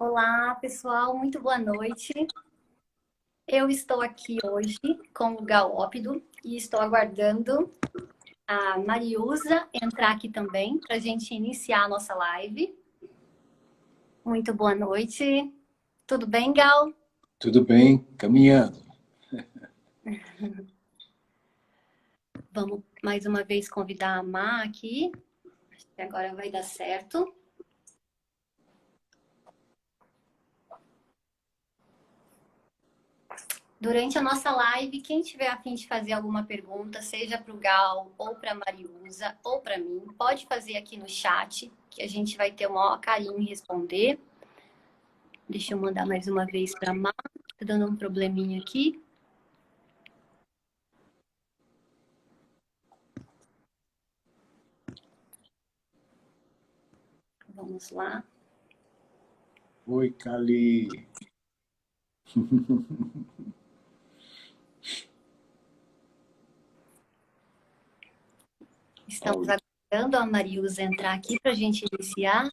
Olá, pessoal, muito boa noite. Eu estou aqui hoje com o Gal Ópido e estou aguardando a Mariusa entrar aqui também para a gente iniciar a nossa live. Muito boa noite. Tudo bem, Gal? Tudo bem, caminhando. Vamos mais uma vez convidar a Má aqui. Acho que agora vai dar certo. Durante a nossa live, quem tiver a fim de fazer alguma pergunta, seja para o Gal, ou para a Mariusa, ou para mim, pode fazer aqui no chat, que a gente vai ter o maior carinho em responder. Deixa eu mandar mais uma vez para a Má, tá dando um probleminha aqui. Vamos lá. Oi, Cali. Estamos aguardando a Mariusa entrar aqui para a gente iniciar.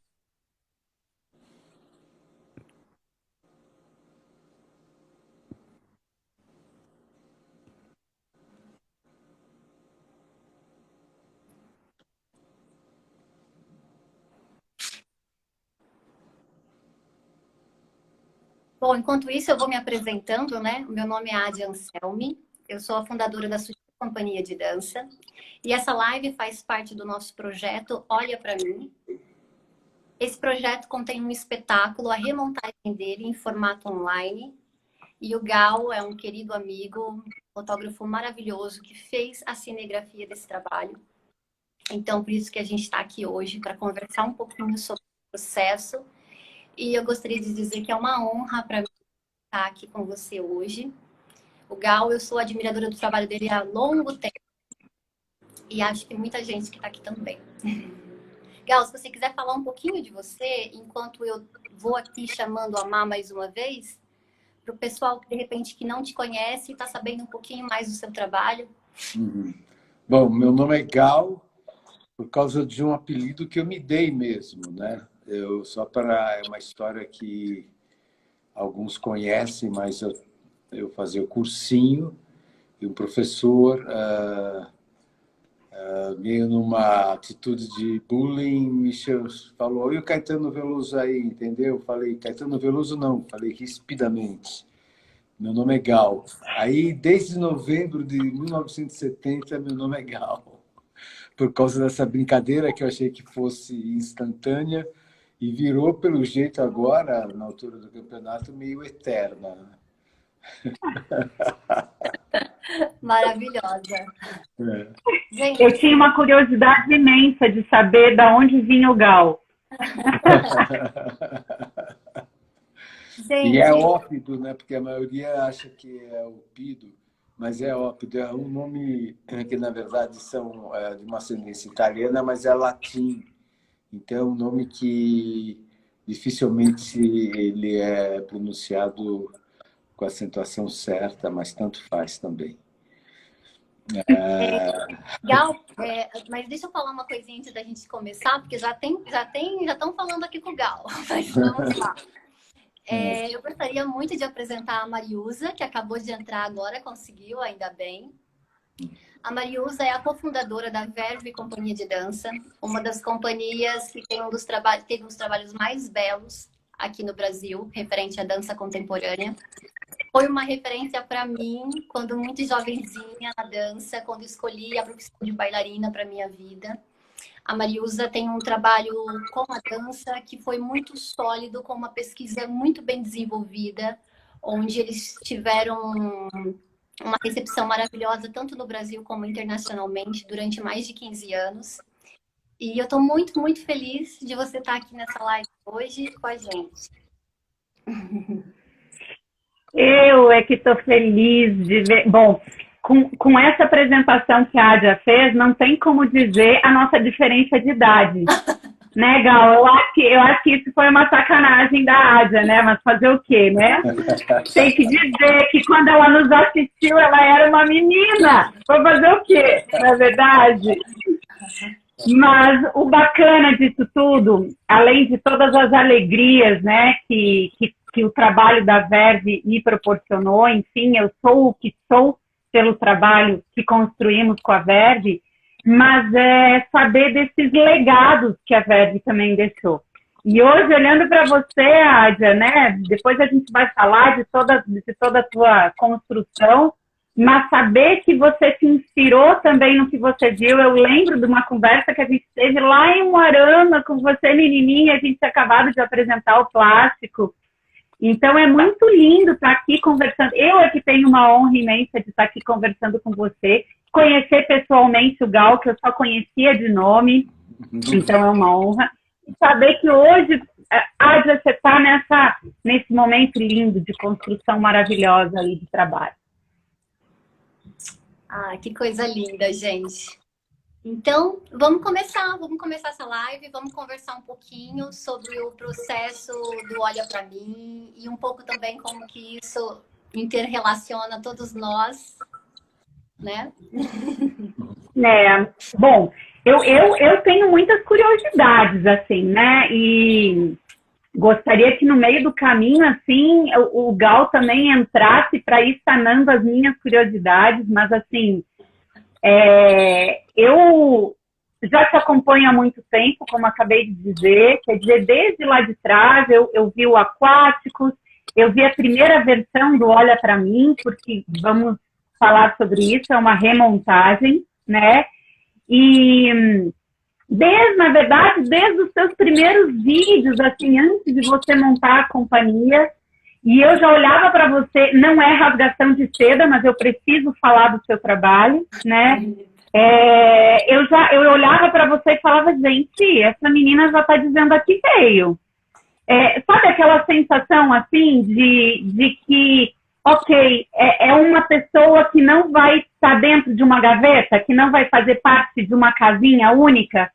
Bom, enquanto isso, eu vou me apresentando, né? O meu nome é Adi Anselmi, eu sou a fundadora da Sutil Companhia de Dança. E essa live faz parte do nosso projeto Olha Pra Mim. Esse projeto contém um espetáculo, a remontagem dele em formato online. E o Gal é um querido amigo, fotógrafo maravilhoso, que fez a cinegrafia desse trabalho. Então, por isso que a gente está aqui hoje, para conversar um pouquinho sobre o processo. E eu gostaria de dizer que é uma honra para mim estar aqui com você hoje. O Gal, eu sou admiradora do trabalho dele há longo tempo. E acho que muita gente que está aqui também. Gal, se você quiser falar um pouquinho de você, enquanto eu vou aqui chamando a Má mais uma vez, para o pessoal, de repente, que não te conhece e está sabendo um pouquinho mais do seu trabalho. Bom, meu nome é Gal, por causa de um apelido que eu me dei mesmo, né? É uma história que alguns conhecem, mas eu fazia o cursinho e um professor, meio numa atitude de bullying, falou: e o Caetano Veloso aí, entendeu? Falei: Caetano Veloso não, falei rispidamente. Meu nome é Gal. Aí, desde novembro de 1970, meu nome é Gal. Por causa dessa brincadeira que eu achei que fosse instantânea e virou, pelo jeito agora, na altura do campeonato, meio eterna. Maravilhosa. É. Gente, Eu tinha uma curiosidade imensa de saber de onde vinha o Gal. E é ópido, né? Porque a maioria acha que é Opido, mas é ópido. É um nome que, na verdade, são de uma ascendência italiana, mas é latim. Então, é um nome que dificilmente ele é pronunciado com a acentuação certa, mas tanto faz também. Gal, mas deixa eu falar uma coisinha antes da gente começar, porque já estão falando aqui com o Gal. Mas vamos lá. Eu gostaria muito de apresentar a Mariusa, que acabou de entrar agora, conseguiu, ainda bem. A Mariusa é a cofundadora da Verve Companhia de Dança, uma das companhias que teve um dos trabalhos mais belos aqui no Brasil, referente à dança contemporânea. Foi uma referência para mim, quando muito jovenzinha na dança, quando escolhi a profissão de bailarina para minha vida. A Mariusa tem um trabalho com a dança que foi muito sólido, com uma pesquisa muito bem desenvolvida, onde eles tiveram uma recepção maravilhosa, tanto no Brasil como internacionalmente, durante mais de 15 anos. E eu estou muito, muito feliz de você estar aqui nessa live hoje com a gente. Eu é que estou feliz de ver. Bom, com essa apresentação que a Adia fez, não tem como dizer a nossa diferença de idade. Né, Gal? Eu acho que isso foi uma sacanagem da Adia, né? Mas fazer o quê, né? Tem que dizer que quando ela nos assistiu, ela era uma menina. Vou fazer o quê, na verdade? Mas o bacana disso tudo, além de todas as alegrias, né, que o trabalho da Verve me proporcionou, enfim, eu sou o que sou pelo trabalho que construímos com a Verve, mas é saber desses legados que a Verve também deixou. E hoje, olhando para você, Ádia, né, depois a gente vai falar de toda a tua construção, mas saber que você se inspirou também no que você viu. Eu lembro de uma conversa que a gente teve lá em Umuarama com você, menininha, a gente tinha acabado de apresentar o plástico. Então é muito lindo estar aqui conversando. Eu é que tenho uma honra imensa de estar aqui conversando com você, conhecer pessoalmente o Gal, que eu só conhecia de nome, então é uma honra. E saber que hoje, Ádia, você está nesse momento lindo de construção maravilhosa ali de trabalho. Ah, que coisa linda, gente. Então, vamos começar essa live, vamos conversar um pouquinho sobre o processo do Olha Pra Mim e um pouco também como que isso interrelaciona todos nós, né? Bom, eu tenho muitas curiosidades, assim, né? E gostaria que no meio do caminho, assim, o Gal também entrasse para ir sanando as minhas curiosidades, mas, assim, eu já te acompanho há muito tempo, como acabei de dizer, quer dizer, desde lá de trás eu vi o Aquáticos, eu vi a primeira versão do Olha Pra Mim, porque vamos falar sobre isso, é uma remontagem, né? E na verdade, desde os seus primeiros vídeos, assim, antes de você montar a companhia, e eu já olhava para você, não é rasgação de seda, mas eu preciso falar do seu trabalho, né? Eu olhava para você e falava, gente, essa menina já está dizendo aqui veio. Sabe aquela sensação, assim, de que, ok, é uma pessoa que não vai estar dentro de uma gaveta, que não vai fazer parte de uma casinha única,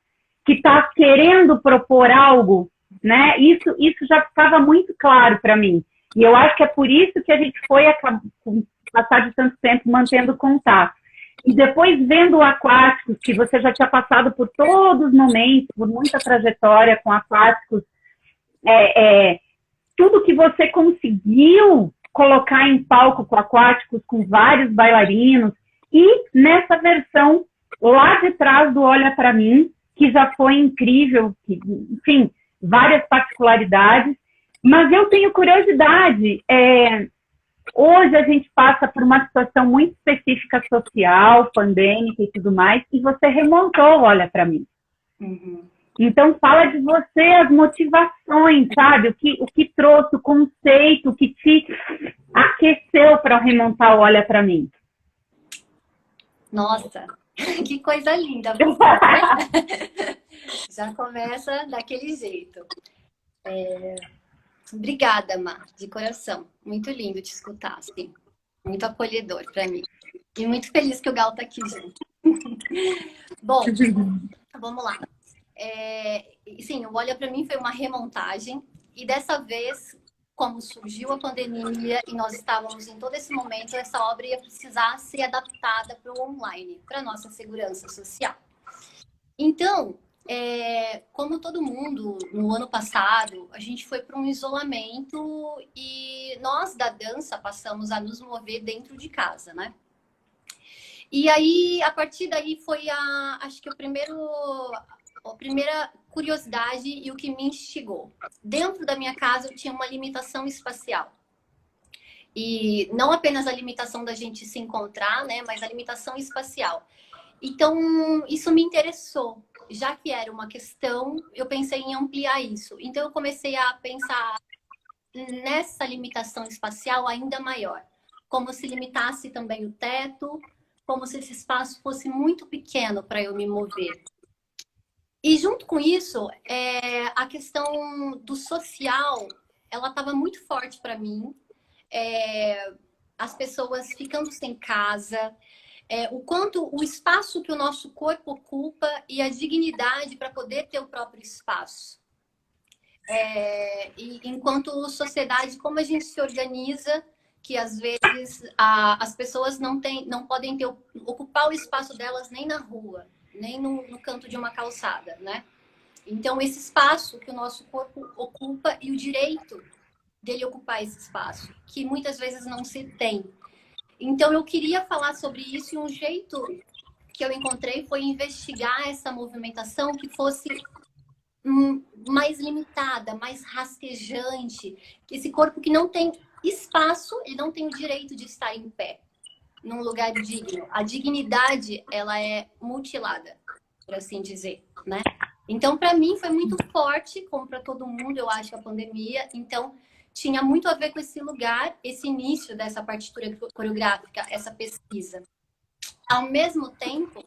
que está querendo propor algo, né? Isso já ficava muito claro para mim. E eu acho que é por isso que a gente foi passar de tanto tempo mantendo contato. E depois vendo o Aquáticos, que você já tinha passado por todos os momentos, por muita trajetória com Aquáticos, tudo que você conseguiu colocar em palco com Aquáticos, com vários bailarinos, e nessa versão lá de trás do Olha Pra Mim, que já foi incrível, enfim, várias particularidades, mas eu tenho curiosidade, hoje a gente passa por uma situação muito específica social, pandêmica e tudo mais, e você remontou, Olha Pra Mim. Uhum. Então fala de você, as motivações, sabe, o que trouxe, o conceito, o que te aqueceu para remontar o Olha Pra Mim. Nossa, que coisa linda. Já começa daquele jeito. Obrigada, Má, de coração. Muito lindo te escutar, assim. Muito acolhedor para mim. E muito feliz que o Gal tá aqui junto. Bom, vamos lá. Sim, o Olha Pra Mim foi uma remontagem. E dessa vez, como surgiu a pandemia e nós estávamos em todo esse momento, essa obra ia precisar ser adaptada para o online, para a nossa segurança social. Então, como todo mundo, no ano passado, a gente foi para um isolamento e nós da dança passamos a nos mover dentro de casa, né? E aí, a partir daí foi acho que a primeira curiosidade e o que me instigou. Dentro da minha casa eu tinha uma limitação espacial. E não apenas a limitação da gente se encontrar, né, mas a limitação espacial. Então, isso me interessou. Já que era uma questão, eu pensei em ampliar isso. Então, eu comecei a pensar nessa limitação espacial ainda maior. Como se limitasse também o teto, como se esse espaço fosse muito pequeno para eu me mover. E junto com isso, a questão do social, ela estava muito forte para mim. As pessoas ficando sem casa, o quanto o espaço que o nosso corpo ocupa e a dignidade para poder ter o próprio espaço. E enquanto sociedade, como a gente se organiza, que às vezes as pessoas não podem ocupar o espaço delas nem na rua. nem no canto de uma calçada, né? Então, esse espaço que o nosso corpo ocupa e o direito dele ocupar esse espaço, que muitas vezes não se tem. Então, eu queria falar sobre isso e um jeito que eu encontrei foi investigar essa movimentação que fosse mais limitada, mais rastejante, que esse corpo que não tem espaço, ele não tem o direito de estar em pé num lugar digno. A dignidade, ela é mutilada, por assim dizer, né? Então, para mim, foi muito forte, como para todo mundo, eu acho, a pandemia. Então, tinha muito a ver com esse lugar, esse início dessa partitura coreográfica, essa pesquisa. Ao mesmo tempo,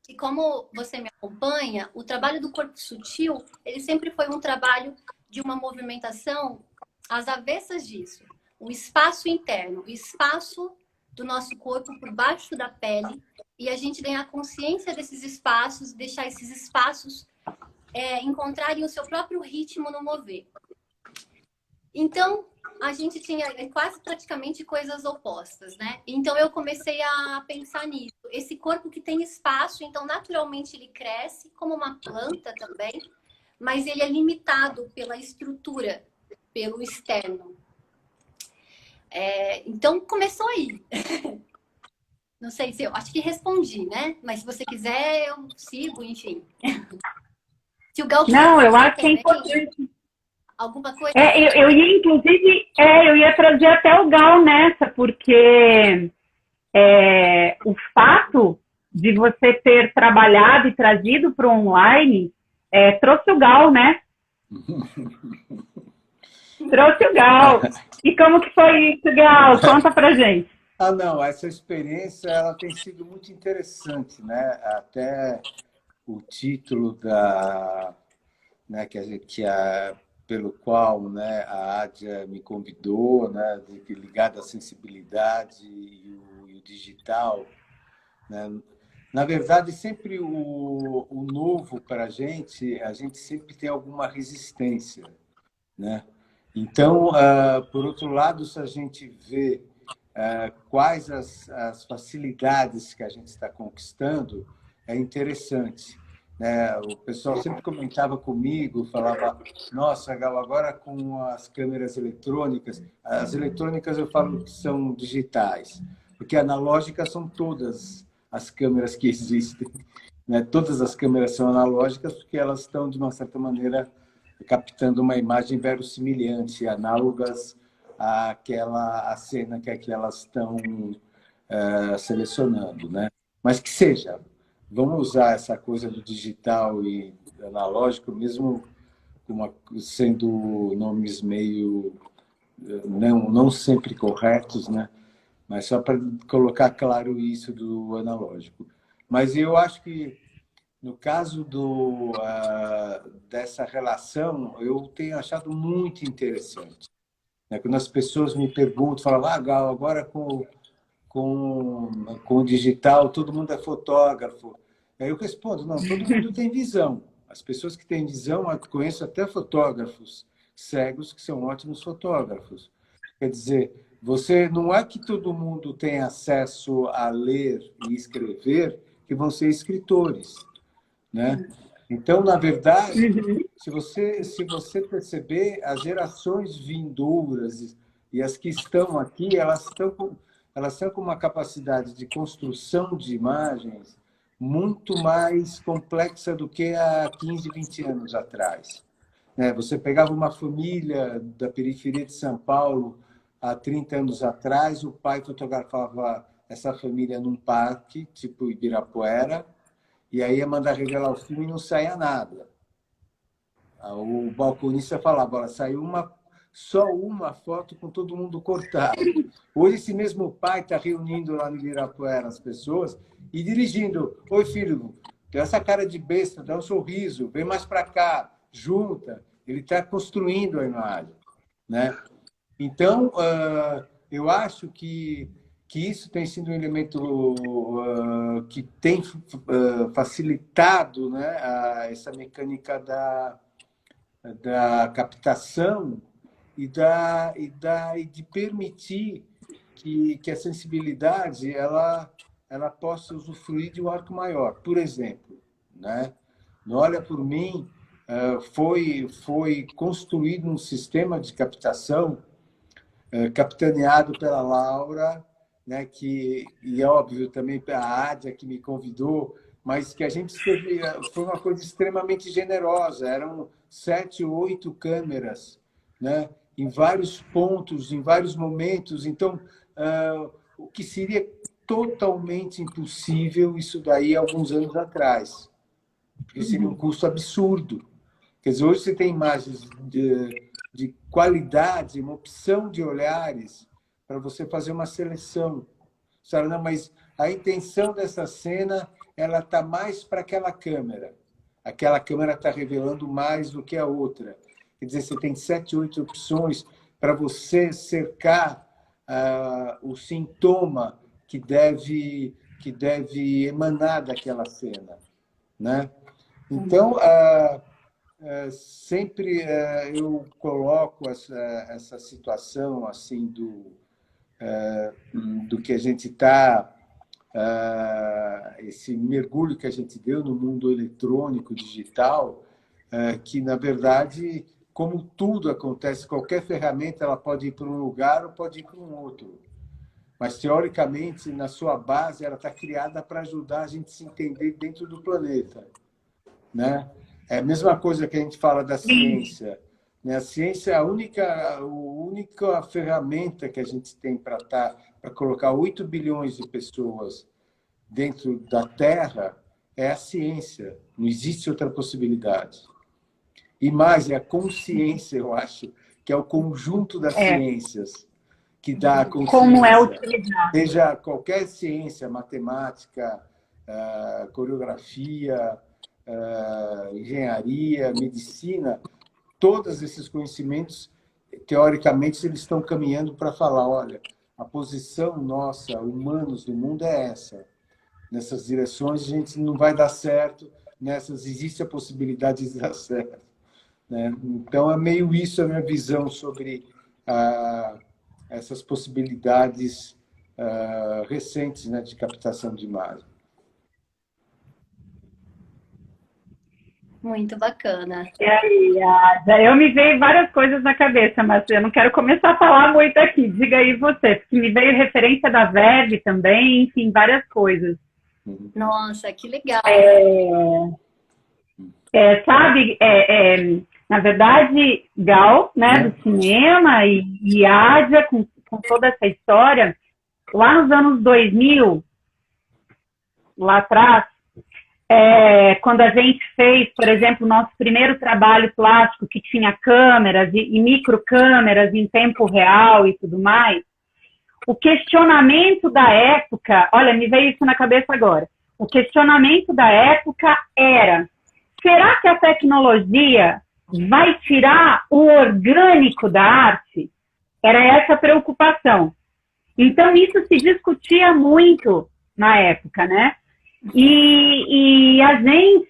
que como você me acompanha, o trabalho do corpo sutil, ele sempre foi um trabalho de uma movimentação às avessas disso. O espaço interno, o espaço do nosso corpo por baixo da pele, e a gente ganhar consciência desses espaços, deixar esses espaços encontrarem o seu próprio ritmo no mover. Então, a gente tinha quase praticamente coisas opostas, né? Então, eu comecei a pensar nisso. Esse corpo que tem espaço, então, naturalmente, ele cresce como uma planta também, mas ele é limitado pela estrutura, pelo externo. Então, começou aí. Não sei se eu acho que respondi, né? Mas se você quiser, eu sigo, enfim. Se o Gal quiser, não, eu acho que é importante. Alguma coisa? Eu ia, inclusive, eu ia trazer até o Gal nessa, porque o fato de você ter trabalhado e trazido para o online trouxe o Gal, né? Trouxe o Gal. E como que foi isso, Gal? Conta pra gente. Não, essa experiência ela tem sido muito interessante, né? Até o título né, pelo qual, né, a Ádia me convidou, né, ligado à sensibilidade e o digital, né? Na verdade, sempre o novo para a gente sempre tem alguma resistência, né? Então, por outro lado, se a gente vê quais as facilidades que a gente está conquistando, é interessante. O pessoal sempre comentava comigo, falava, nossa, Gal, agora com as câmeras eletrônicas, as eletrônicas eu falo que são digitais, porque analógicas são todas as câmeras que existem, né? Todas as câmeras são analógicas porque elas estão, de uma certa maneira, captando uma imagem verossimilhante, análogas à cena que elas estão selecionando, né? Mas que seja, vamos usar essa coisa do digital e analógico, mesmo sendo nomes meio não sempre corretos, né? Mas só para colocar claro isso do analógico. Mas eu acho que, no caso dessa relação, eu tenho achado muito interessante. Quando as pessoas me perguntam, falam, Gal, agora com o digital, todo mundo é fotógrafo. Aí eu respondo, não, todo mundo tem visão. As pessoas que têm visão, eu conheço até fotógrafos cegos que são ótimos fotógrafos. Quer dizer, não é que todo mundo tem acesso a ler e escrever que vão ser escritores, né? Então, na verdade, se você perceber, as gerações vindouras e as que estão aqui, elas estão com uma capacidade de construção de imagens muito mais complexa do que há 15, 20 anos atrás. Você pegava uma família da periferia de São Paulo há 30 anos atrás, o pai fotografava essa família num parque, tipo Ibirapuera, e aí ia mandar revelar o filme e não saía nada. O balconista falava, olha, saiu só uma foto com todo mundo cortado. Hoje esse mesmo pai está reunindo lá no Ibirapuera as pessoas e dirigindo. Oi, filho, tem essa cara de besta, dá um sorriso, vem mais para cá, junta. Ele está construindo a imagem, né? Então, eu acho que isso tem sido um elemento que tem facilitado, né, essa mecânica da captação e de permitir que a sensibilidade ela possa usufruir de um arco maior. Por exemplo, né? No Olha por Mim, foi construído um sistema de captação capitaneado pela Laura, né, e óbvio também a Ádia que me convidou, mas que a gente teve, foi uma coisa extremamente generosa. Eram 7, 8 câmeras, né, em vários pontos, em vários momentos. Então, o que seria totalmente impossível isso daí alguns anos atrás, porque seria um custo absurdo. Quer dizer, hoje você tem imagens de qualidade, uma opção de olhares para você fazer uma seleção. Sabe? Não, mas a intenção dessa cena ela está mais para aquela câmera. Aquela câmera está revelando mais do que a outra. Quer dizer, você tem 7, 8 opções para você cercar o sintoma que deve emanar daquela cena, né? Então, sempre eu coloco essa situação assim do que a gente está, esse mergulho que a gente deu no mundo eletrônico, digital, que, na verdade, como tudo acontece, qualquer ferramenta ela pode ir para um lugar ou pode ir para um outro. Mas, teoricamente, na sua base, ela está criada para ajudar a gente a se entender dentro do planeta, né? É a mesma coisa que a gente fala da ciência, né? A ciência é a única ferramenta que a gente tem para colocar 8 bilhões de pessoas dentro da Terra, é a ciência. Não existe outra possibilidade. E mais, é a consciência, eu acho, que é o conjunto das ciências que dá a consciência. Como é utilizado. Seja qualquer ciência, matemática, coreografia, engenharia, medicina, todos esses conhecimentos, teoricamente, eles estão caminhando para falar, olha, a posição nossa, humanos, no mundo é essa. Nessas direções a gente não vai dar certo, nessas existe a possibilidade de dar certo, né? Então, é meio isso a minha visão sobre essas possibilidades recentes, né, de captação de imagem. Muito bacana. E aí, eu me veio várias coisas na cabeça, mas eu não quero começar a falar muito aqui. Diga aí você, porque me veio referência da Verve também, enfim, várias coisas. Nossa, que legal. Sabe, na verdade, Gal, né, do cinema, e Ádia, com toda essa história, lá nos anos 2000, lá atrás, quando a gente fez, por exemplo, o nosso primeiro trabalho plástico, que tinha câmeras e microcâmeras em tempo real e tudo mais, o questionamento da época, olha, me veio isso na cabeça agora, o questionamento da época era: será que a tecnologia vai tirar o orgânico da arte? Era essa a preocupação. Então, isso se discutia muito na época, né? E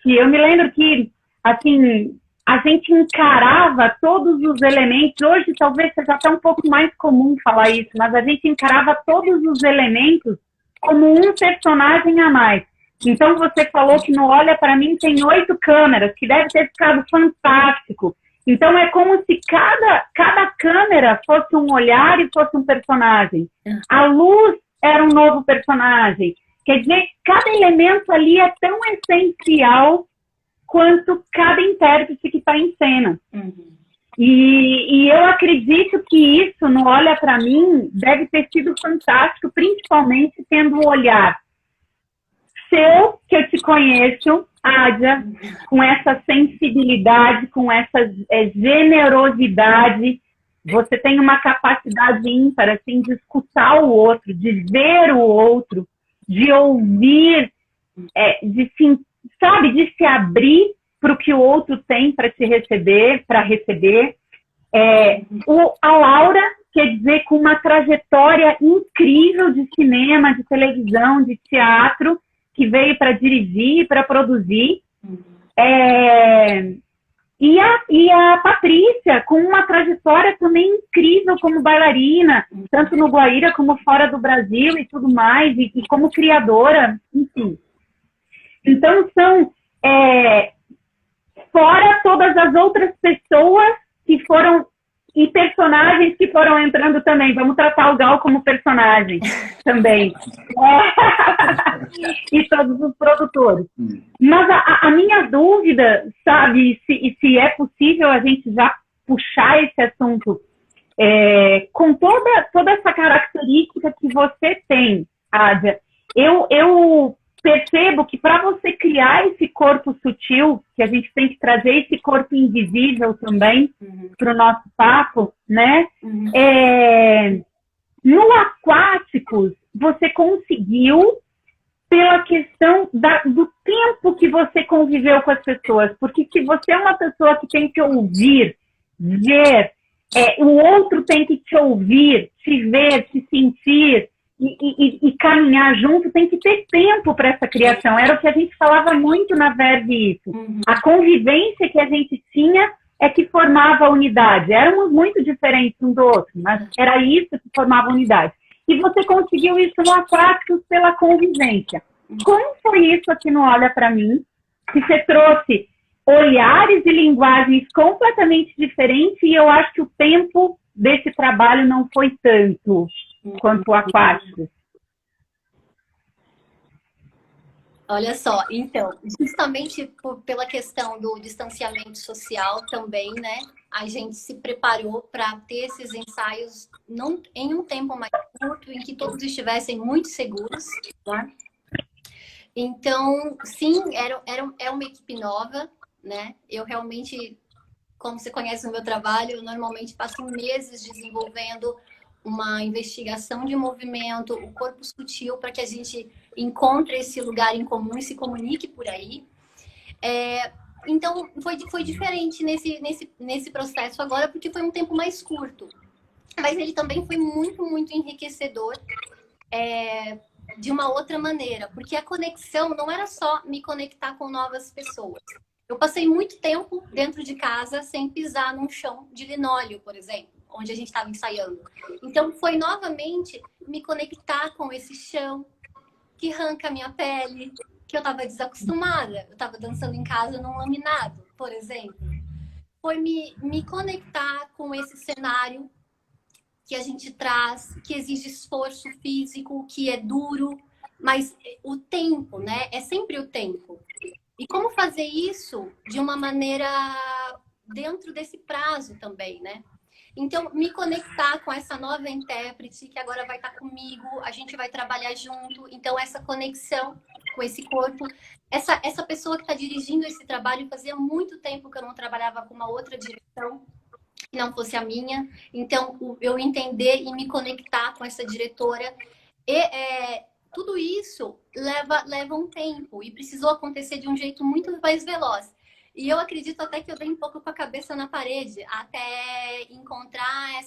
eu me lembro que, assim, a gente encarava todos os elementos, hoje talvez seja até um pouco mais comum falar isso, mas a gente encarava todos os elementos como um personagem a mais. Então, você falou que no Olha Pra Mim tem 8 câmeras, que deve ter ficado fantástico. Então, é como se cada câmera fosse um olhar e fosse um personagem. A luz era um novo personagem. Quer dizer, cada elemento ali é tão essencial quanto cada intérprete que está em cena. E eu acredito que isso, no Olha Pra Mim, deve ter sido fantástico, principalmente tendo o olhar seu, que eu te conheço, Ádia, com essa sensibilidade, com essa generosidade. Você tem uma capacidade ímpar, assim, de escutar o outro, de ver o outro, de ouvir, de se abrir para o que o outro tem para te receber, para receber. A Laura, quer dizer, com uma trajetória incrível de cinema, de televisão, de teatro, que veio para dirigir e para produzir. E a Patrícia, com uma trajetória também incrível como bailarina, tanto no Guaíra como fora do Brasil e tudo mais, e como criadora, enfim. Então, são fora todas as outras pessoas que foram e personagens que foram entrando também. Vamos tratar o Gal como personagem também. E todos os produtores. Mas a minha dúvida, sabe, se é possível a gente já puxar esse assunto com toda essa característica que você tem, Ádia. Eu percebo que para você criar esse corpo sutil, que a gente tem que trazer esse corpo invisível também para o nosso papo, né? No Aquáticos, você conseguiu pela questão do tempo que você conviveu com as pessoas. Porque se você é uma pessoa que tem que ouvir, ver, o outro tem que te ouvir, te ver, te sentir e caminhar junto, tem que ter tempo para essa criação. Era o que a gente falava muito na Verve isso. A convivência que a gente tinha é que formava a unidade. Éramos muito diferentes um do outro, mas era isso que formava a unidade. E você conseguiu isso no Aquáticos pela convivência. Como foi isso aqui no Olha Pra Mim? Que você trouxe olhares e linguagens completamente diferentes e eu acho que o tempo desse trabalho não foi tanto quanto o Aquáticos. Olha só, então, justamente pela questão do distanciamento social também, né? A gente se preparou para ter esses ensaios em um tempo mais curto, em que todos estivessem muito seguros, né? Então, sim, é uma equipe nova, né? Eu realmente, como você conhece o meu trabalho, eu normalmente passo meses desenvolvendo uma investigação de movimento, o corpo sutil, para que a gente encontre esse lugar em comum e se comunique por aí. Então, foi diferente nesse processo agora, porque foi um tempo mais curto. Mas ele também foi muito, muito enriquecedor de uma outra maneira, porque a conexão não era só me conectar com novas pessoas. Eu passei muito tempo dentro de casa sem pisar num chão de linóleo, por exemplo, onde a gente estava ensaiando. Então, foi novamente me conectar com esse chão que arranca a minha pele, que eu estava desacostumada. Eu estava dançando em casa num laminado, por exemplo. Foi me conectar com esse cenário que a gente traz, que exige esforço físico, que é duro, mas o tempo, né? É sempre o tempo. E como fazer isso de uma maneira dentro desse prazo também, né? Então, me conectar com essa nova intérprete que agora vai estar comigo, a gente vai trabalhar junto. Então, essa conexão com esse corpo. Essa pessoa que está dirigindo esse trabalho, fazia muito tempo que eu não trabalhava com uma outra direção que não fosse a minha. Então, eu entender e me conectar com essa diretora. Tudo isso leva um tempo e precisou acontecer de um jeito muito mais veloz. E eu acredito até que eu dei um pouco com a cabeça na parede até encontrar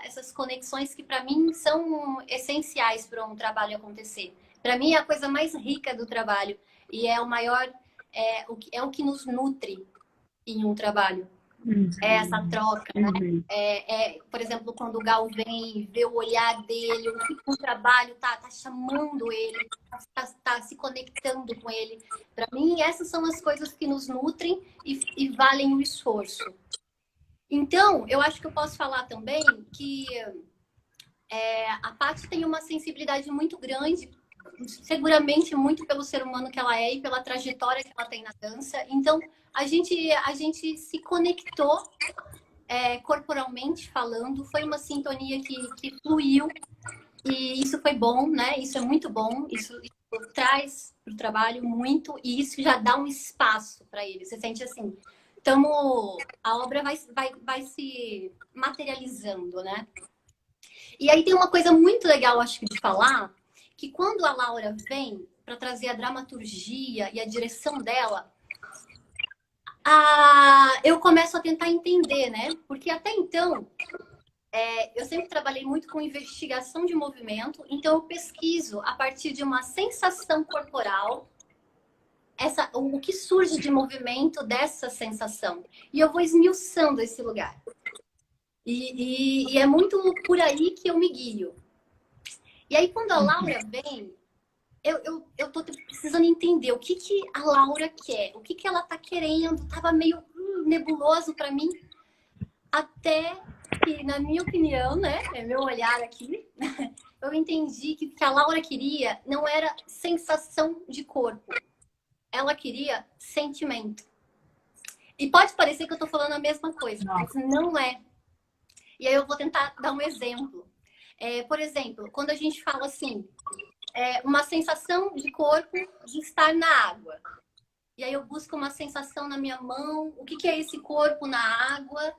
essas conexões que, para mim, são essenciais para um trabalho acontecer. Para mim, é a coisa mais rica do trabalho e é o maior, o que nos nutre em um trabalho. É essa troca, né? Por exemplo, quando o Gal vem ver o olhar dele, o trabalho tá chamando ele, tá se conectando com ele. Para mim, essas são as coisas que nos nutrem e valem o esforço. Então, eu acho que eu posso falar também que a Paty tem uma sensibilidade muito grande, seguramente muito pelo ser humano que ela é e pela trajetória que ela tem na dança. Então, a gente se conectou corporalmente falando, foi uma sintonia que fluiu e isso foi bom, né? Isso é muito bom, isso traz para o trabalho muito e isso já dá um espaço para ele. Você sente assim, a obra vai se materializando, né? E aí tem uma coisa muito legal, acho que, de falar, que quando a Laura vem para trazer a dramaturgia e a direção dela, eu começo a tentar entender, né? Porque até então, eu sempre trabalhei muito com investigação de movimento, então eu pesquiso a partir de uma sensação corporal, o que surge de movimento dessa sensação. E eu vou esmiuçando esse lugar. E é muito por aí que eu me guio. E aí, quando a Laura vem, eu tô precisando entender o que a Laura quer, o que ela tá querendo. Tava meio nebuloso para mim, até que, na minha opinião, né, é meu olhar aqui, eu entendi que o que a Laura queria não era sensação de corpo, ela queria sentimento. E pode parecer que eu tô falando a mesma coisa, mas não é. E aí eu vou tentar dar um exemplo. Por exemplo, quando a gente fala assim, uma sensação de corpo de estar na água. E aí eu busco uma sensação na minha mão, o que é esse corpo na água,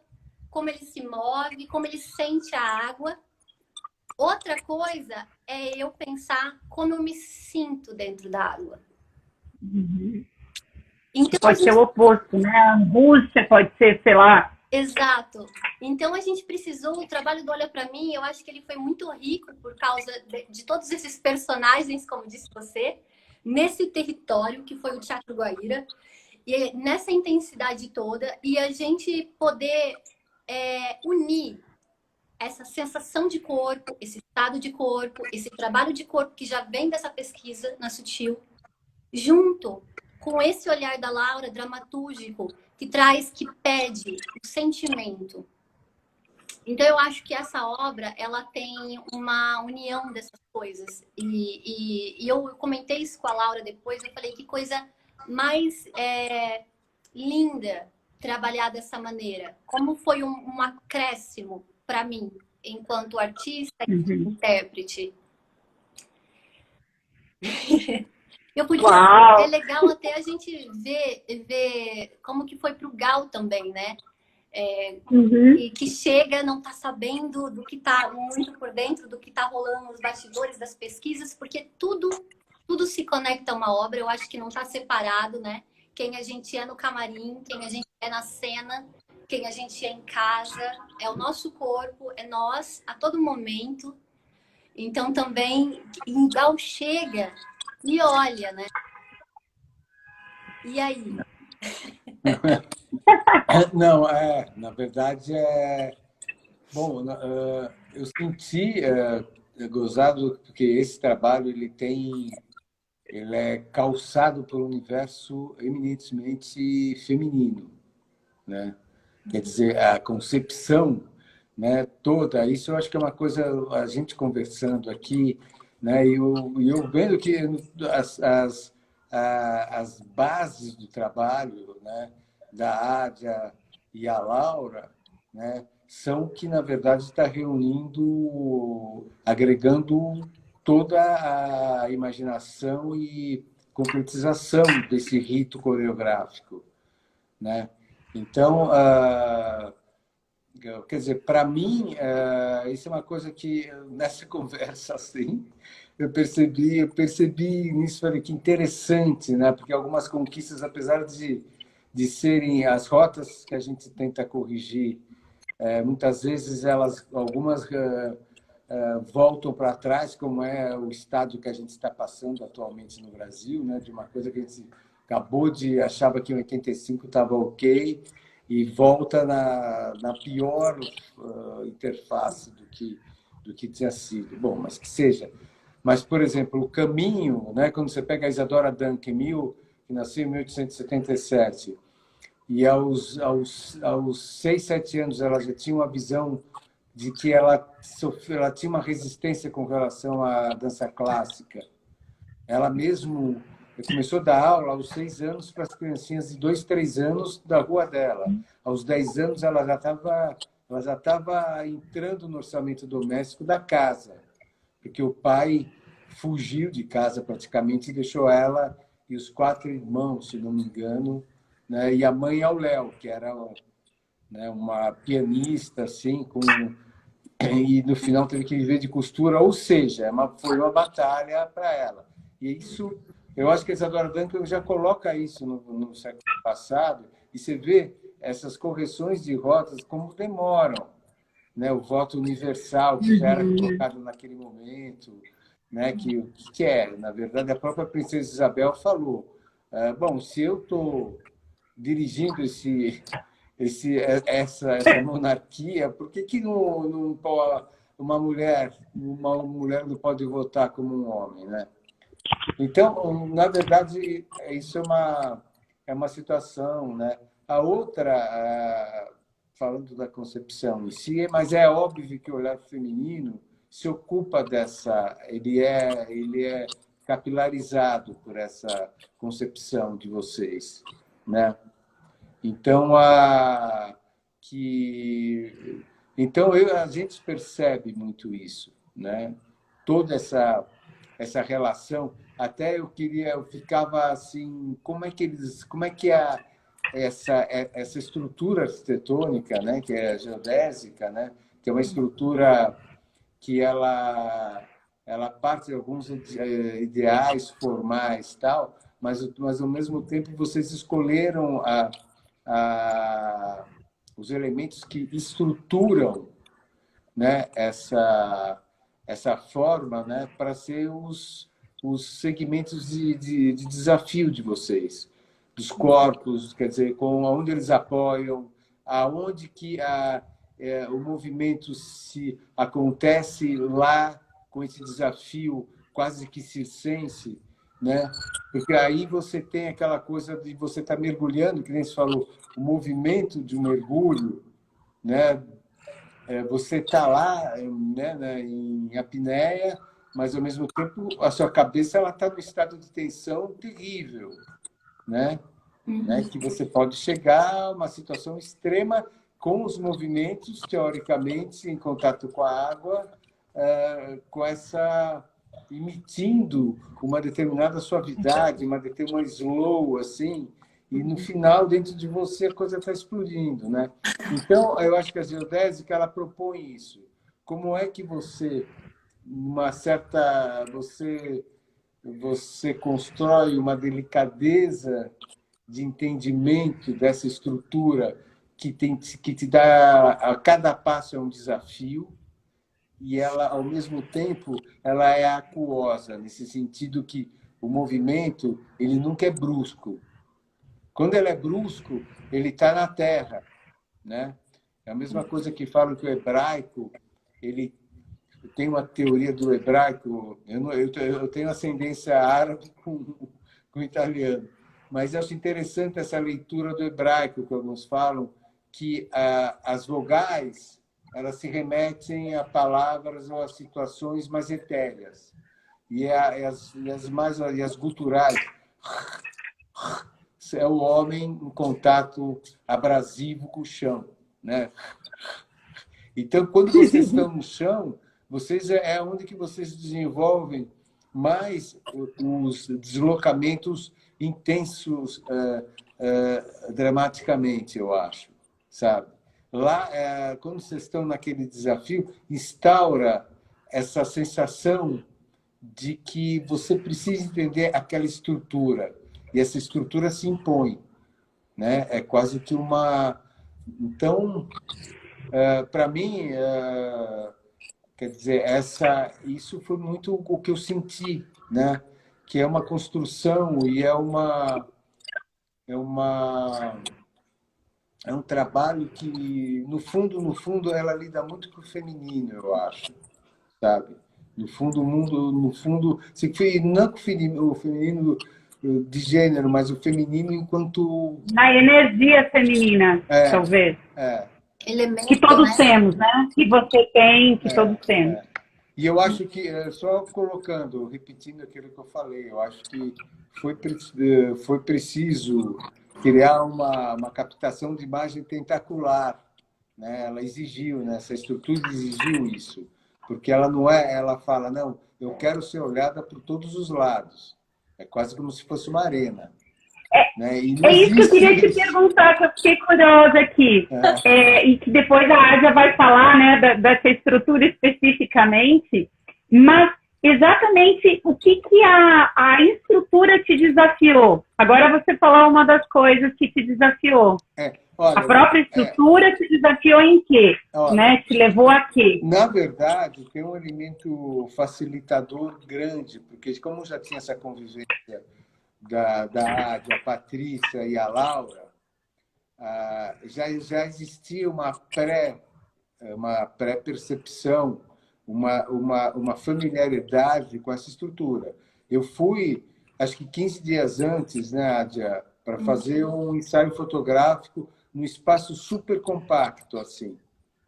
como ele se move, como ele sente a água. Outra coisa é eu pensar como eu me sinto dentro da água. Então, pode ser o oposto, né? A angústia pode ser, sei lá. Exato. Então a gente precisou, o trabalho do Olha Pra Mim, eu acho que ele foi muito rico por causa de todos esses personagens, como disse você, nesse território que foi o Teatro Guaíra, e nessa intensidade toda, e a gente poder unir essa sensação de corpo, esse estado de corpo, esse trabalho de corpo que já vem dessa pesquisa na Sutil, junto com esse olhar da Laura, dramatúrgico, que traz, que pede o sentimento. Então, eu acho que essa obra, ela tem uma união dessas coisas. E eu comentei isso com a Laura depois, eu falei que coisa mais linda trabalhar dessa maneira. Como foi um acréscimo para mim, enquanto artista e intérprete. Eu podia, é legal até a gente ver como que foi para o Gal também, né? Que chega, não está sabendo do que está muito por dentro, do que está rolando nos bastidores das pesquisas, porque tudo se conecta a uma obra. Eu acho que não está separado, né? Quem a gente é no camarim, quem a gente é na cena, quem a gente é em casa, é o nosso corpo, é nós a todo momento. Então também o Gal chega e olha, né? E aí? Não, na verdade bom, eu senti gozado porque esse trabalho ele é calçado por um universo eminentemente feminino, né? Quer dizer, a concepção, né, toda, isso eu acho que é uma coisa, a gente conversando aqui, né, e eu vendo que as bases do trabalho, né, da Ádia e a Laura, né, são que, na verdade, está reunindo, agregando toda a imaginação e concretização desse rito coreográfico, né? Então, quer dizer, para mim, isso é uma coisa que, nessa conversa assim, eu percebi nisso, falei que interessante, né? Porque algumas conquistas, apesar de serem as rotas que a gente tenta corrigir, muitas vezes algumas voltam para trás, como é o estado que a gente está passando atualmente no Brasil, né? De uma coisa que a gente achava que em 85 estava ok, e volta na pior interface do que tinha sido. Bom, mas que seja. Mas, por exemplo, o caminho, né? Quando você pega a Isadora Duncan, que nasceu em 1877, e aos 6, 7 anos ela já tinha uma visão de que ela tinha uma resistência com relação à dança clássica. Ela mesmo começou a dar aula aos 6 anos para as criancinhas de 2, 3 anos da rua dela. Aos 10 anos ela já estava entrando no orçamento doméstico da casa, porque o pai fugiu de casa praticamente e deixou ela e os 4 irmãos, se não me engano, né? E a mãe ao Léo, que era, né, uma pianista assim, e no final teve que viver de costura, ou seja, foi uma batalha para ela. E isso, eu acho que a Isadora Duncan já coloca isso no século passado, e você vê essas correções de rotas como demoram, né? O voto universal que já era colocado naquele momento, né? Que é, na verdade, a própria princesa Isabel falou, bom, se eu estou dirigindo essa monarquia, por que uma mulher não pode votar como um homem, né? Então, na verdade, isso é uma situação, né? A outra, falando da concepção em si, mas é óbvio que o olhar feminino se ocupa dessa, ele é capilarizado por essa concepção de vocês, né? Então, a gente percebe muito isso, né? Toda essa relação. Até eu ficava assim, como é que essa estrutura arquitetônica, né, que é a geodésica, né, que é uma estrutura que ela parte de alguns ideais formais tal, mas ao mesmo tempo vocês escolheram os elementos que estruturam, né, essa forma, né, para ser os segmentos de desafio de vocês, dos corpos, quer dizer, com onde eles apoiam, aonde que o movimento se acontece lá com esse desafio quase que circense, né? Porque aí você tem aquela coisa de você estar mergulhando, que nem você falou, o movimento de um mergulho, né? Você está lá, né, em apneia, mas ao mesmo tempo a sua cabeça ela está num estado de tensão terrível, né? Que você pode chegar a uma situação extrema com os movimentos, teoricamente, em contato com a água, com essa emitindo uma determinada suavidade, uma slow, assim, e no final, dentro de você, a coisa está explodindo, né? Então, eu acho que a geodésica, ela propõe isso. Como é que você, você constrói uma delicadeza de entendimento dessa estrutura que te dá, a cada passo é um desafio, e ela, ao mesmo tempo, ela é aquosa, nesse sentido que o movimento ele nunca é brusco. Quando ele é brusco, ele está na terra, né? É a mesma coisa que falam que o hebraico, ele tem uma teoria do hebraico, eu tenho ascendência árabe com italiano, mas eu acho interessante essa leitura do hebraico, que alguns falam que as vogais elas se remetem a palavras ou a situações mais etéreas, e as guturais é o homem em contato abrasivo com o chão, né? Então, quando vocês estão no chão, é onde que vocês desenvolvem mais os deslocamentos intensos dramaticamente, eu acho, sabe? Lá, quando vocês estão naquele desafio, instaura essa sensação de que você precisa entender aquela estrutura, e essa estrutura se impõe, né? É quase que uma... Então, para mim, quer dizer, isso foi muito o que eu senti, né? Que é uma construção e é um trabalho que, no fundo, ela lida muito com o feminino, eu acho, sabe? No fundo, não com o feminino de gênero, mas o feminino enquanto... Na energia feminina, talvez. Elemento, que todos né? temos, né? Que você tem, que todos temos. E eu acho que, só repetindo aquilo que eu falei, eu acho que foi preciso criar uma captação de imagem tentacular, né? Ela exigiu, né? Essa estrutura exigiu isso, porque ela fala, não, eu quero ser olhada por todos os lados. É quase como se fosse uma arena. Né? É isso que eu queria te perguntar, que eu fiquei curiosa aqui. E que depois a Ádia vai falar, né, dessa estrutura especificamente, mas exatamente o que a estrutura te desafiou? Agora você falou uma das coisas que te desafiou. Olha, a própria estrutura te desafiou em quê? Olha, né? Te levou a quê? Na verdade, tem um elemento facilitador grande, porque como já tinha essa convivência da Ádia, a Patrícia e a Laura, já existia uma pré-percepção, uma familiaridade com essa estrutura. Eu fui, acho que 15 dias antes, né, Adia, para fazer um ensaio fotográfico num espaço super compacto, assim,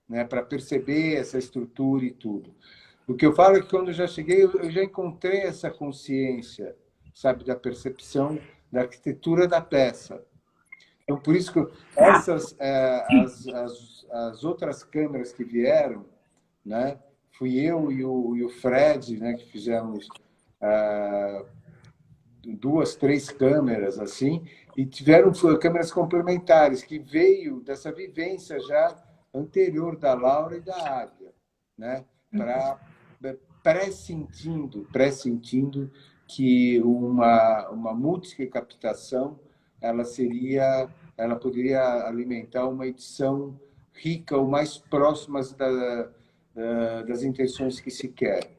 né, para perceber essa estrutura e tudo. O que eu falo é que quando eu já cheguei, eu já encontrei essa consciência, sabe, da percepção da arquitetura da peça. Então, por isso que as outras câmeras que vieram, né, fui eu e o Fred, né, que fizemos 2, 3 câmeras assim, e tiveram câmeras complementares que veio dessa vivência já anterior da Laura e da Águia, né, para pressentindo que uma multicaptação ela poderia alimentar uma edição rica ou mais próximas das intenções que se quer.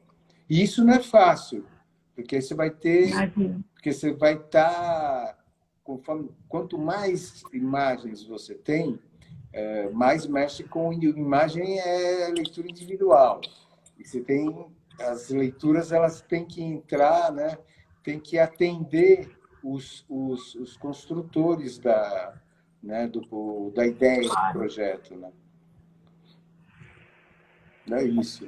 E isso não é fácil, porque você vai ter, porque você vai estar, quanto mais imagens você tem, mais mexe com imagem, é leitura individual. E você tem as leituras, elas têm que entrar, né? Tem que atender os construtores da ideia do projeto, né? É isso.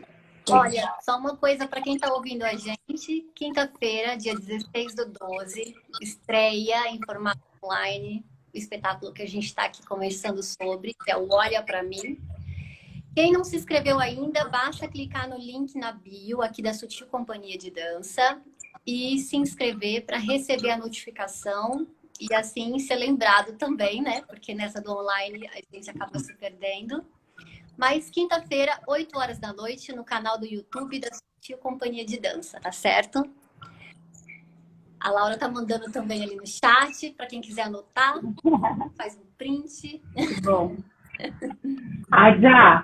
Olha, só uma coisa para quem está ouvindo a gente, quinta-feira, dia 16/12, estreia em formato online o espetáculo que a gente está aqui conversando sobre, que é o Olha Pra Mim. Quem não se inscreveu ainda, basta clicar no link na bio aqui da Sutil Companhia de Dança e se inscrever para receber a notificação e assim ser lembrado também, né? Porque nessa do online a gente acaba se perdendo. Mas quinta-feira, 8 horas da noite, no canal do YouTube da Sutil Companhia de Dança, tá certo? A Laura tá mandando também ali no chat, para quem quiser anotar, faz um print. Bom. Adia,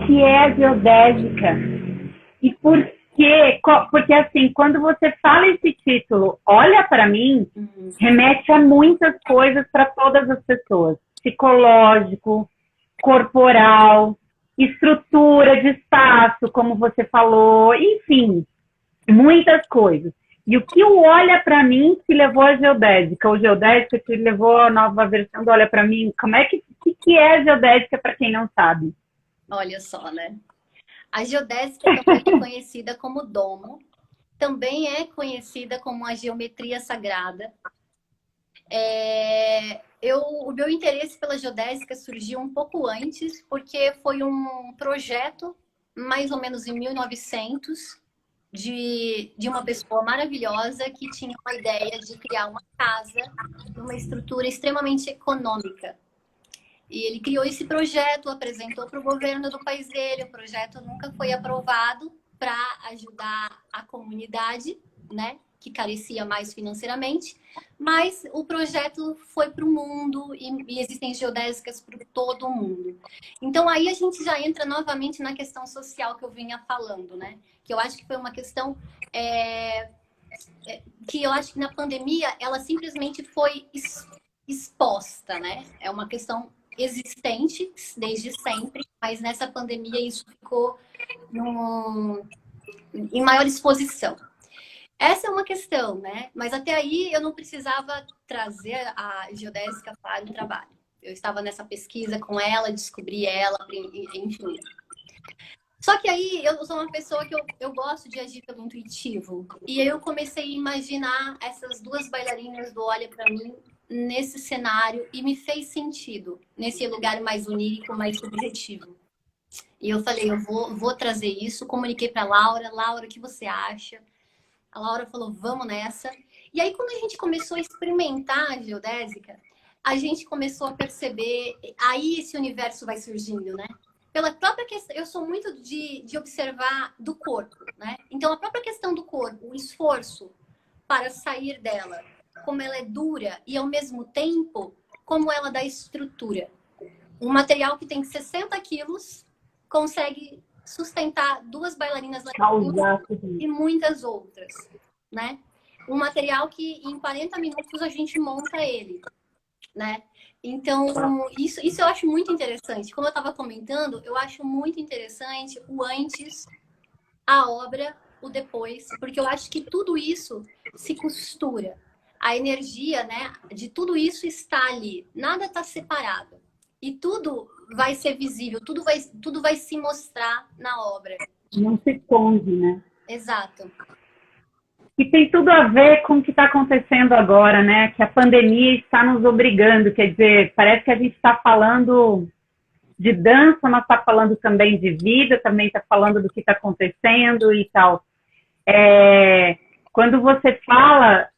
que é a geodésica? E por quê? Porque, assim, quando você fala esse título, Olha Pra Mim, remete a muitas coisas para todas as pessoas. Psicológico, corporal, estrutura de espaço, como você falou, enfim, muitas coisas. E o que o Olha Pra Mim que levou a geodésica? O geodésica que levou a nova versão do Olha Pra Mim? Como é que é a geodésica para quem não sabe? Olha só, né? A geodésica também é conhecida como domo, também é conhecida como a geometria sagrada. O meu interesse pela geodésica surgiu um pouco antes, porque foi um projeto, mais ou menos em 1900, de uma pessoa maravilhosa que tinha uma ideia de criar uma casa, uma estrutura extremamente econômica. E ele criou esse projeto, apresentou para o governo do país dele, o projeto nunca foi aprovado para ajudar a comunidade, né, que carecia mais financeiramente, mas o projeto foi para o mundo e existem geodésicas para todo o mundo. Então aí a gente já entra novamente na questão social que eu vinha falando, né? Que eu acho que foi uma questão que eu acho que na pandemia ela simplesmente foi exposta, né? É uma questão existente desde sempre, mas nessa pandemia isso ficou em maior exposição. Essa é uma questão, né? Mas até aí eu não precisava trazer a geodésica para o trabalho. Eu estava nessa pesquisa com ela, descobri ela, enfim. Só que aí eu sou uma pessoa que eu gosto de agir pelo intuitivo. E aí eu comecei a imaginar essas duas bailarinas do Olha Pra Mim nesse cenário e me fez sentido, nesse lugar mais onírico, mais subjetivo. E eu falei, eu vou trazer isso, comuniquei para Laura, o que você acha? A Laura falou, vamos nessa. E aí, quando a gente começou a experimentar a geodésica, a gente começou a perceber, aí esse universo vai surgindo, né? Pela própria questão, eu sou muito de observar do corpo, né? Então, a própria questão do corpo, o esforço para sair dela, como ela é dura e, ao mesmo tempo, como ela dá estrutura. Um material que tem 60 quilos consegue sustentar duas bailarinas e muitas outras, né? Um material que em 40 minutos a gente monta ele, né? Então, isso eu acho muito interessante. Como eu estava comentando, eu acho muito interessante o antes, a obra o depois, porque eu acho que tudo isso se costura. A energia, né, de tudo isso está ali, nada está separado. E tudo vai ser visível, tudo vai se mostrar na obra. Não se esconde, né? Exato. E tem tudo a ver com o que está acontecendo agora, né? Que a pandemia está nos obrigando, quer dizer, parece que a gente está falando de dança, mas está falando também de vida, também está falando do que está acontecendo e tal. Quando você fala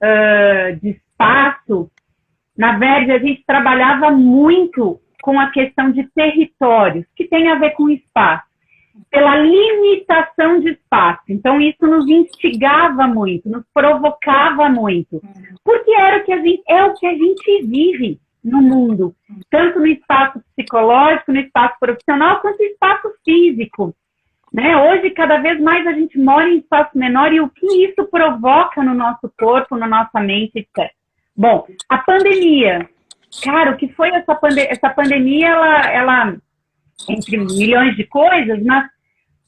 de espaço, na verdade, a gente trabalhava muito com a questão de territórios, que tem a ver com espaço, pela limitação de espaço. Então, isso nos instigava muito, nos provocava muito, porque é o que a gente vive no mundo, tanto no espaço psicológico, no espaço profissional, quanto no espaço físico. Né? Hoje, cada vez mais a gente mora em espaço menor e o que isso provoca no nosso corpo, na nossa mente, etc. Bom, a pandemia. Cara, o que foi essa pandemia? Ela, entre milhões de coisas, mas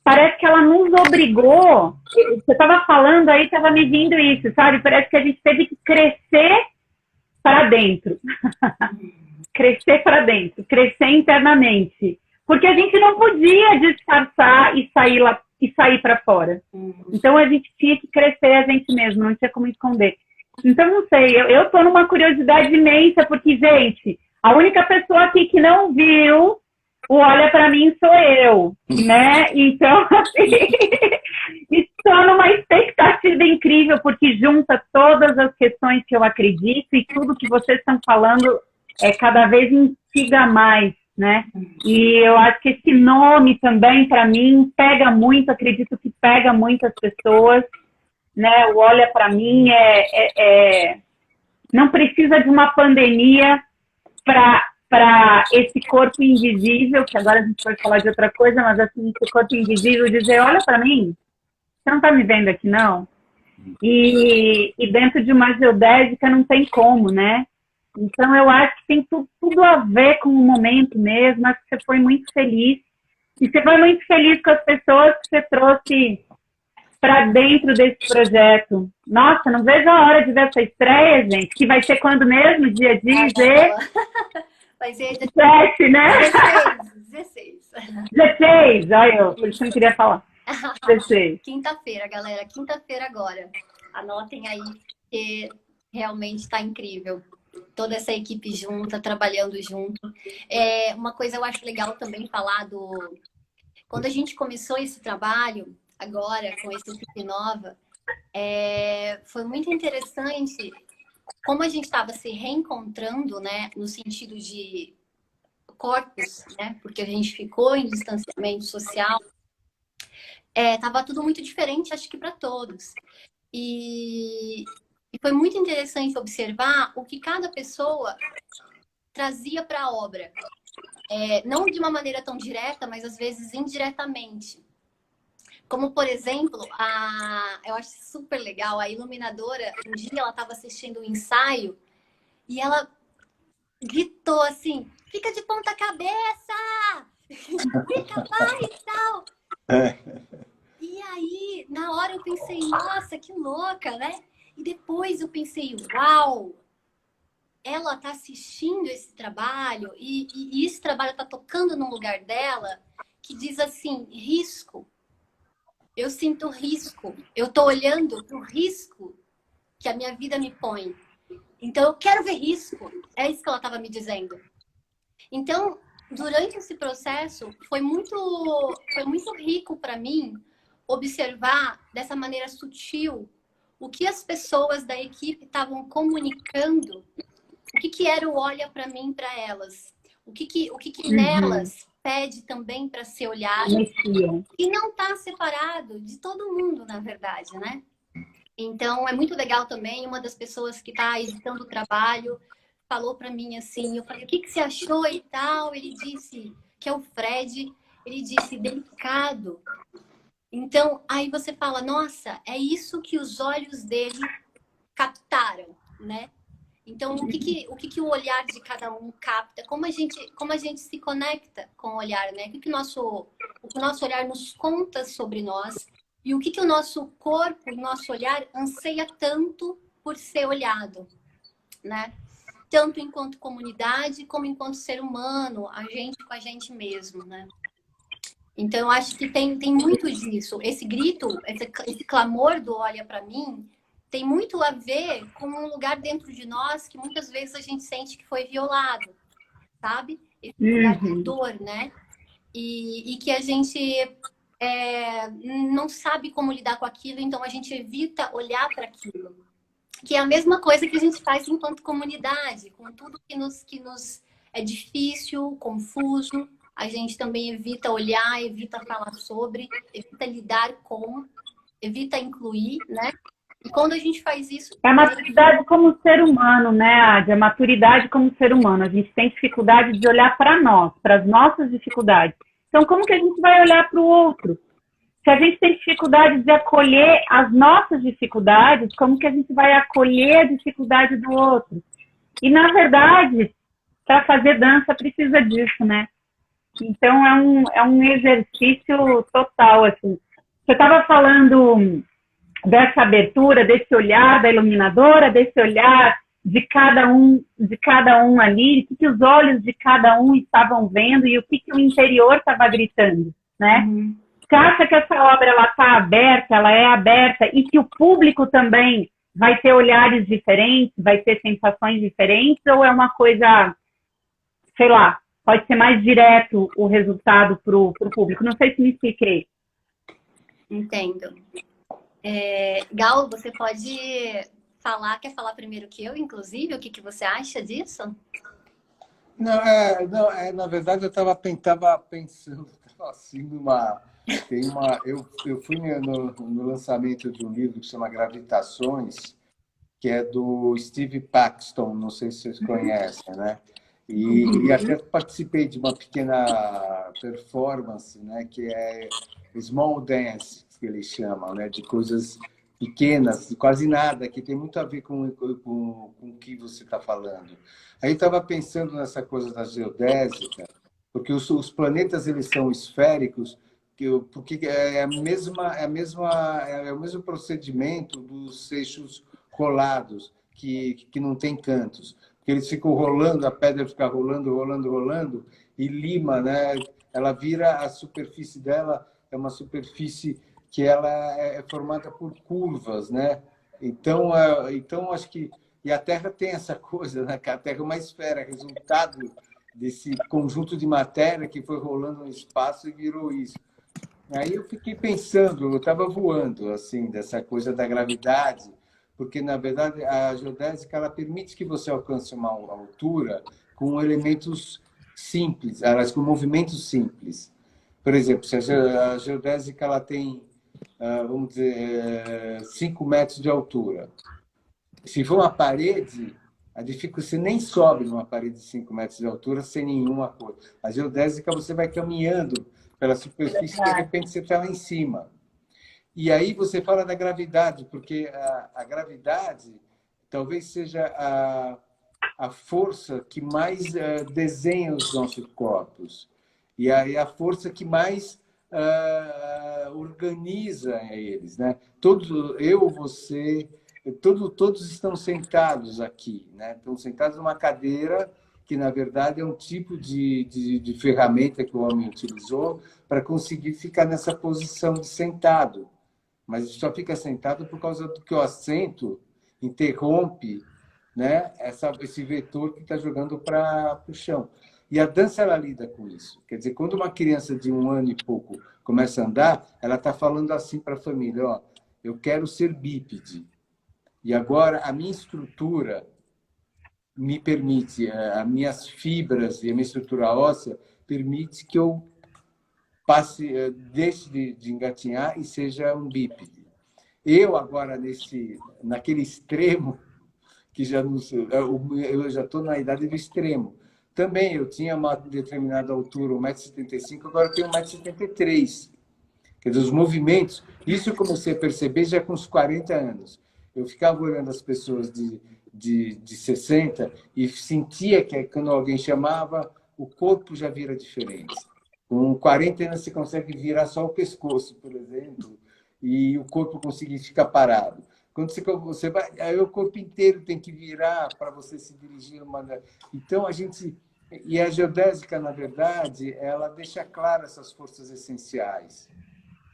parece que ela nos obrigou. Você estava falando aí, estava me vindo isso, sabe? Parece que a gente teve que crescer para dentro. Crescer para dentro, crescer internamente. Porque a gente não podia disfarçar e sair para fora. Então a gente tinha que crescer a gente mesmo, não tinha como esconder. Então, não sei, eu tô numa curiosidade imensa, porque, gente, a única pessoa aqui que não viu o Olha Pra Mim sou eu, né? Então, assim, estou numa expectativa incrível, porque junta todas as questões que eu acredito e tudo que vocês estão falando cada vez instiga mais, né? E eu acho que esse nome também, para mim, pega muito, acredito que pega muitas pessoas, né? O Olha Pra Mim não precisa de uma pandemia para esse corpo invisível, que agora a gente pode falar de outra coisa, mas assim, esse corpo invisível dizer, olha para mim, você não está me vendo aqui, não? E dentro de uma geodésica não tem como, né? Então, eu acho que tem tudo a ver com o momento mesmo, acho que você foi muito feliz. E você foi muito feliz com as pessoas que você trouxe para dentro desse projeto. Nossa, não vejo a hora de ver essa estreia, gente, que vai ser quando mesmo? Dia 16? Vai ser 17, né? 16. 16, olha, por isso que eu não queria falar. 16. Quinta-feira, galera. Quinta-feira agora. Anotem aí, que realmente está incrível. Toda essa equipe junta, trabalhando junto. Uma coisa eu acho legal também falar do... Quando a gente começou esse trabalho, agora, com essa equipe nova, foi muito interessante como a gente estava se reencontrando, né, no sentido de corpos, né, porque a gente ficou em distanciamento social, estava tudo muito diferente, acho que para todos. E foi muito interessante observar o que cada pessoa trazia para a obra. Não de uma maneira tão direta, mas às vezes indiretamente. Como, por exemplo, eu acho super legal, a iluminadora, um dia ela estava assistindo um ensaio e ela gritou assim, fica de ponta cabeça! Fica mais e tal! E aí, na hora eu pensei, nossa, que louca, né? E depois eu pensei, uau! Ela está assistindo esse trabalho e esse trabalho está tocando num lugar dela que diz assim, risco. Eu sinto risco. Eu estou olhando para o risco que a minha vida me põe. Então, eu quero ver risco. É isso que ela estava me dizendo. Então, durante esse processo, foi muito rico para mim observar dessa maneira sutil o que as pessoas da equipe estavam comunicando, o que era o olha para mim, para elas, o que nelas pede também para ser olhado e não está separado de todo mundo, na verdade, né? Então, é muito legal também, uma das pessoas que está editando o trabalho falou para mim assim, eu falei, o que você achou e tal? Ele disse, que é o Fred, ele disse, delicado. Então, aí você fala, nossa, é isso que os olhos dele captaram, né? Então, o que o olhar de cada um capta? Como a gente se conecta com o olhar, né? O que o nosso olhar nos conta sobre nós E o que o nosso corpo, o nosso olhar anseia tanto por ser olhado, né? Tanto enquanto comunidade, como enquanto ser humano, a gente com a gente mesmo, né? Então, eu acho que tem muito disso. Esse grito, esse clamor do olha para mim, tem muito a ver com um lugar dentro de nós que muitas vezes a gente sente que foi violado, sabe? Esse lugar de dor, né? E que a gente não sabe como lidar com aquilo, então a gente evita olhar para aquilo. Que é a mesma coisa que a gente faz enquanto comunidade, com tudo que nos é difícil, confuso. A gente também evita olhar, evita falar sobre, evita lidar com, evita incluir, né? E quando a gente faz isso... É a maturidade como ser humano, né, Adi? A maturidade como ser humano. A gente tem dificuldade de olhar para nós, para as nossas dificuldades. Então, como que a gente vai olhar para o outro? Se a gente tem dificuldade de acolher as nossas dificuldades, como que a gente vai acolher a dificuldade do outro? E, na verdade, para fazer dança precisa disso, né? Então, é um exercício total, assim. Você estava falando dessa abertura, desse olhar da iluminadora, desse olhar de cada um ali, o que os olhos de cada um estavam vendo e o que o interior estava gritando, né? Você acha que essa obra ela está aberta, ela é aberta e que o público também vai ter olhares diferentes, vai ter sensações diferentes, ou é uma coisa, sei lá, pode ser mais direto o resultado para o público? Não sei se me expliquei. Entendo. Gal, você pode quer falar primeiro que eu, inclusive, o que você acha disso? Não, na verdade eu estava pensando assim eu fui no lançamento de um livro que se chama Gravitações, que é do Steve Paxton, não sei se vocês conhecem, né? E até participei de uma pequena performance, né? Que é Small Dance, que eles chamam, né? De coisas pequenas, quase nada, que tem muito a ver com o que você está falando. Aí estava pensando nessa coisa da geodésica, porque os planetas eles são esféricos, porque é o mesmo procedimento dos eixos rolados, que não tem cantos. Porque eles ficam rolando, a pedra fica rolando, e lima, né? Ela vira, a superfície dela é uma superfície que ela é formada por curvas, né? Então acho que... E a Terra tem essa coisa, né? Que a Terra é uma esfera, resultado desse conjunto de matéria que foi rolando no espaço e virou isso. Aí eu fiquei pensando, eu estava voando, assim, dessa coisa da gravidade, porque, na verdade, a geodésica ela permite que você alcance uma altura com elementos simples, com movimentos simples. Por exemplo, se a geodésica ela tem, vamos dizer, 5 metros de altura. Se for uma parede, você nem sobe numa parede de 5 metros de altura sem nenhuma coisa. A geodésica você vai caminhando pela superfície e de repente você está lá em cima. E aí você fala da gravidade, porque a gravidade talvez seja a força que mais desenha os nossos corpos. E a força que mais organiza eles, né? Você, todos estão sentados aqui, né? Estão sentados numa cadeira que, na verdade, é um tipo de ferramenta que o homem utilizou para conseguir ficar nessa posição de sentado. Mas só fica sentado por causa do que o assento interrompe, né? Esse vetor que está jogando para o chão. E a dança, ela lida com isso. Quer dizer, quando uma criança de 1 ano e pouco começa a andar, ela está falando assim para a família, ó, eu quero ser bípede. E agora a minha estrutura me permite, as minhas fibras e a minha estrutura óssea permite que eu deixe de engatinhar e seja um bípede. Eu agora, naquele extremo, que eu já estou na idade do extremo. Também eu tinha uma determinada altura, 1,75 m, agora eu tenho 1,73 m. Quer dizer, os movimentos, isso eu comecei a perceber já com uns 40 anos. Eu ficava olhando as pessoas de 60 e sentia que quando alguém chamava, o corpo já vira diferente. Com 40 anos você consegue virar só o pescoço, por exemplo, e o corpo conseguir ficar parado. Quando você vai, aí o corpo inteiro tem que virar para você se dirigir Então, E a geodésica, na verdade, ela deixa claro essas forças essenciais,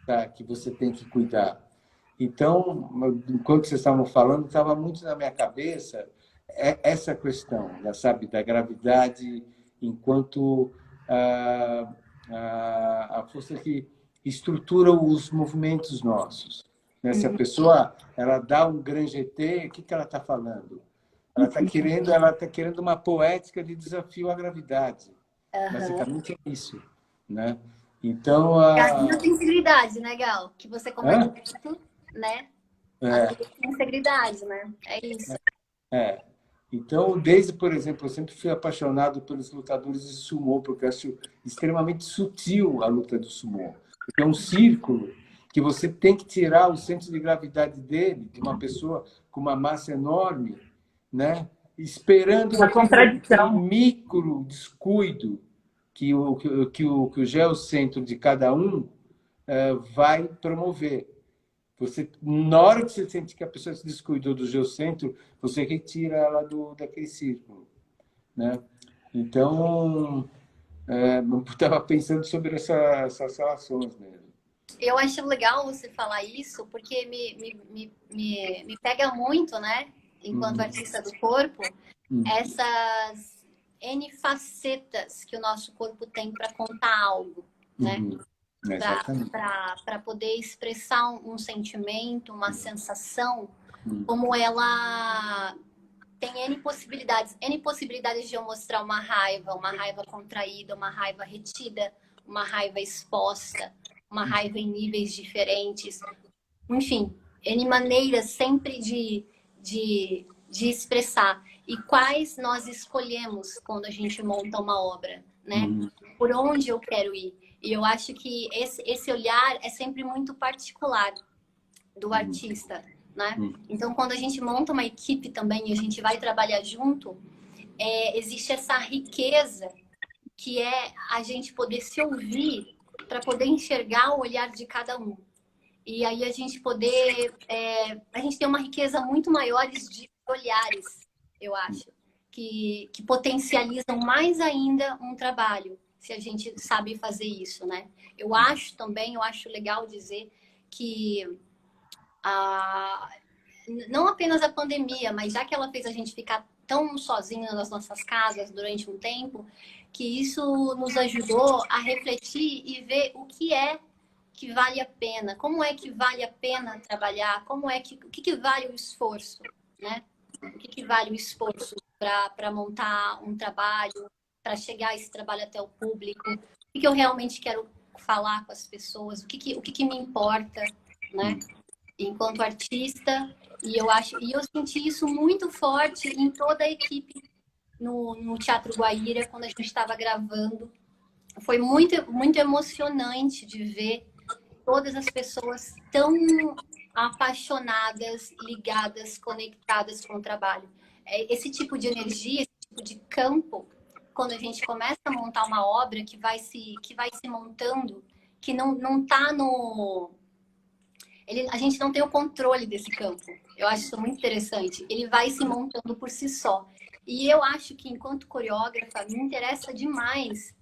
tá? Que você tem que cuidar. Então, enquanto vocês estavam falando, estava muito na minha cabeça essa questão, sabe, da gravidade enquanto a força que estrutura os movimentos nossos. Né? Se a pessoa ela dá um gran GT, o que ela está falando? Ela está querendo uma poética de desafio à gravidade. Basicamente é isso, né? Então a sensibilidade, né, Gal? Que você comentou, né? A sensibilidade, né? É isso. Então, desde, por exemplo, eu sempre fui apaixonado pelos lutadores de sumô, porque eu acho extremamente sutil a luta do sumô. Porque é um círculo que você tem que tirar o centro de gravidade dele, de uma pessoa com uma massa enorme, né? Esperando uma contradição, micro descuido que o geocentro de cada um vai promover. Na hora que você sente que a pessoa se descuidou do geocentro, você retira ela daquele círculo, né? Então, eu estava pensando sobre essas relações mesmo. Eu acho legal você falar isso, porque me pega muito, né? Enquanto artista do corpo, essas N facetas que o nosso corpo tem para contar algo, né? Para poder expressar um sentimento, uma sensação, como ela tem N possibilidades de eu mostrar uma raiva contraída, uma raiva retida, uma raiva exposta, uma raiva em níveis diferentes, enfim, N maneiras sempre de expressar. E quais nós escolhemos quando a gente monta uma obra, né? Por onde eu quero ir. E eu acho que esse olhar é sempre muito particular do artista, né? Então, quando a gente monta uma equipe também e a gente vai trabalhar junto, existe essa riqueza que é a gente poder se ouvir para poder enxergar o olhar de cada um. E aí a gente poder... a gente tem uma riqueza muito maior de olhares, eu acho, que potencializam mais ainda um trabalho, se a gente sabe fazer isso, né? Eu acho legal dizer que não apenas a pandemia, mas já que ela fez a gente ficar tão sozinha nas nossas casas durante um tempo, que isso nos ajudou a refletir e ver o que é que vale a pena, como é que vale a pena trabalhar, o que vale o esforço, né? O que vale o esforço para montar um trabalho, para chegar esse trabalho até o público, o que eu realmente quero falar com as pessoas, o que me importa, né? Enquanto artista, e eu senti isso muito forte em toda a equipe no Teatro Guaíra, quando a gente estava gravando. Foi muito, muito emocionante de ver todas as pessoas tão apaixonadas, ligadas, conectadas com o trabalho. Esse tipo de energia, esse tipo de campo, quando a gente começa a montar uma obra que vai se montando, que não está no... a gente não tem o controle desse campo. Eu acho isso muito interessante. Ele vai se montando por si só. E eu acho que, enquanto coreógrafa, me interessa demais.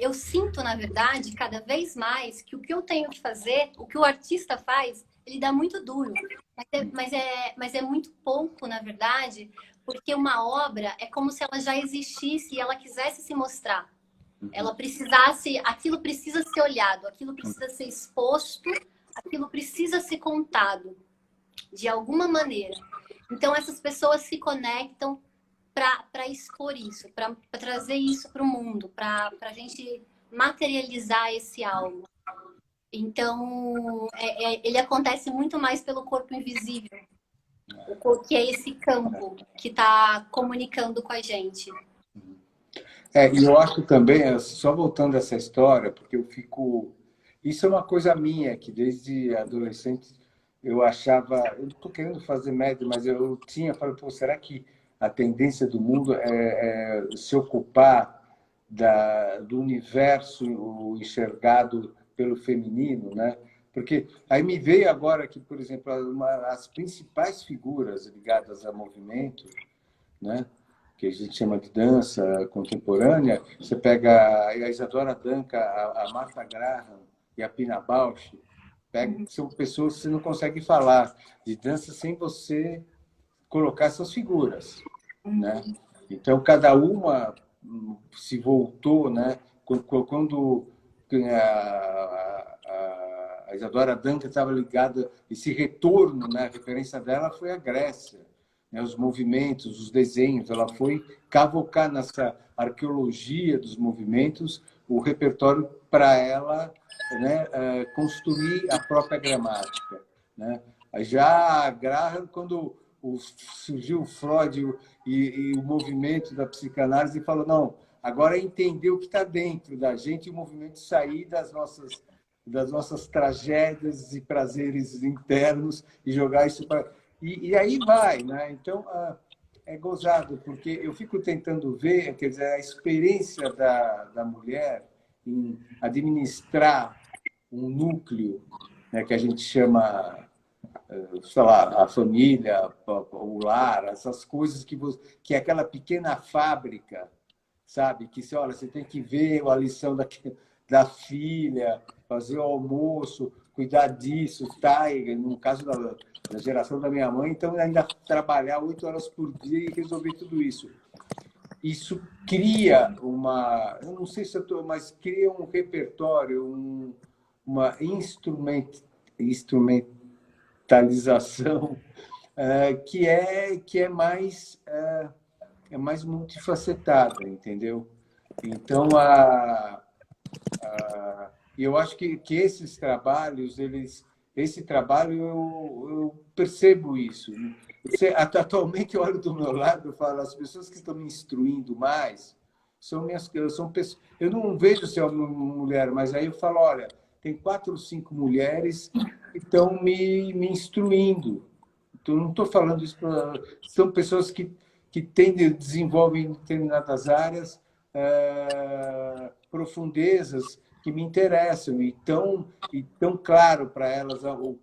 Eu sinto, na verdade, cada vez mais que o que eu tenho que fazer, o que o artista faz, ele dá muito duro. Mas é muito pouco, na verdade, porque uma obra é como se ela já existisse e ela quisesse se mostrar. Ela precisasse... Aquilo precisa ser olhado, aquilo precisa ser exposto, aquilo precisa ser contado, de alguma maneira. Então, essas pessoas se conectam para expor isso, para trazer isso para o mundo, para a gente materializar esse algo. Então, ele acontece muito mais pelo corpo invisível, que é esse campo que está comunicando com a gente. E eu acho também, só voltando a essa história, porque eu fico... Isso é uma coisa minha, que desde adolescente eu achava... Eu não estou querendo fazer média, mas eu falei, pô, será que a tendência do mundo é se ocupar do universo enxergado pelo feminino, né? Porque aí me veio agora que, por exemplo, as principais figuras ligadas a movimento, né, que a gente chama de dança contemporânea, você pega a Isadora Duncan, a Martha Graham e a Pina Bausch, são pessoas que você não consegue falar de dança sem você colocar essas figuras, né? Então, cada uma se voltou, né? Quando a Isadora Duncan estava ligada, esse retorno, né? A referência dela foi a Grécia, né? Os movimentos, os desenhos, ela foi cavocar nessa arqueologia dos movimentos o repertório para ela, né? Construir a própria gramática, né? Já a Graham, quando surgiu o Freud e o movimento da psicanálise, e falou, não, agora é entender o que está dentro da gente, o movimento sair das nossas tragédias e prazeres internos e jogar isso para... E aí vai, né? Então, é gozado, porque eu fico tentando ver, quer dizer, a experiência da mulher em administrar um núcleo, né, que a gente chama, sei lá, a família, o lar, essas coisas que é aquela pequena fábrica, sabe? Que olha, você tem que ver a lição da filha, fazer o almoço, cuidar disso, tá? E no caso da geração da minha mãe, então ainda trabalhar 8 horas por dia e resolver tudo isso. Isso cria eu não sei se eu estou, mas cria um repertório, uma instrumentalização que é mais multifacetada, entendeu? Então eu acho que esses trabalhos, esse trabalho eu percebo isso. Atualmente eu olho do meu lado e falo, as pessoas que estão me instruindo mais são pessoas. Eu não vejo se é uma mulher, mas aí eu falo, olha, tem 4 ou 5 mulheres que estão me instruindo. Então, não estou falando isso são pessoas que desenvolvem determinadas áreas, profundezas que me interessam e tão claro para elas o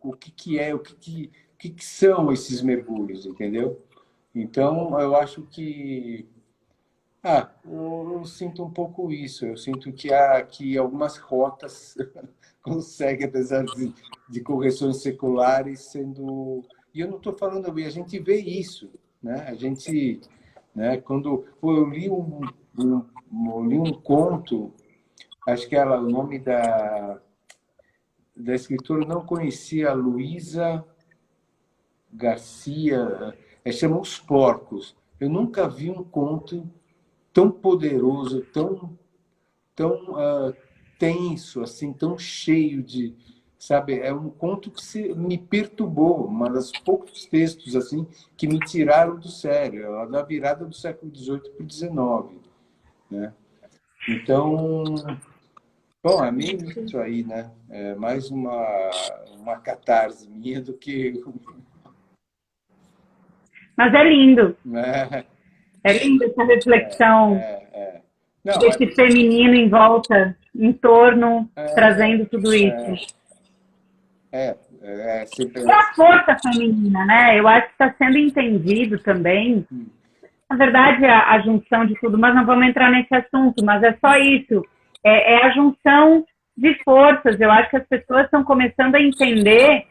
que são esses mergulhos, entendeu? Então, eu acho que eu sinto um pouco isso. Eu sinto que algumas rotas conseguem, apesar de correções seculares, sendo... E eu não estou falando... E a gente vê isso, né? A gente... Né? Quando eu li um conto, acho que o nome da escritora, não conhecia, Luísa Garcia, chama Os Porcos. Eu nunca vi um conto tão poderoso, tão tenso, assim, tão cheio de... Sabe, é um conto que me perturbou, uma das poucos textos assim que me tiraram do sério, da virada do século XVIII para o XIX, né? Então, bom, é meio isso aí, né? É mais uma catarse minha do que... Mas é lindo. É. É linda essa reflexão Não, desse feminino em volta, em torno, trazendo tudo isso. Sempre... E a força feminina, né? Eu acho que está sendo entendido também. Na verdade, a junção de tudo, mas não vamos entrar nesse assunto, mas é só isso. É a junção de forças. Eu acho que as pessoas estão começando a entender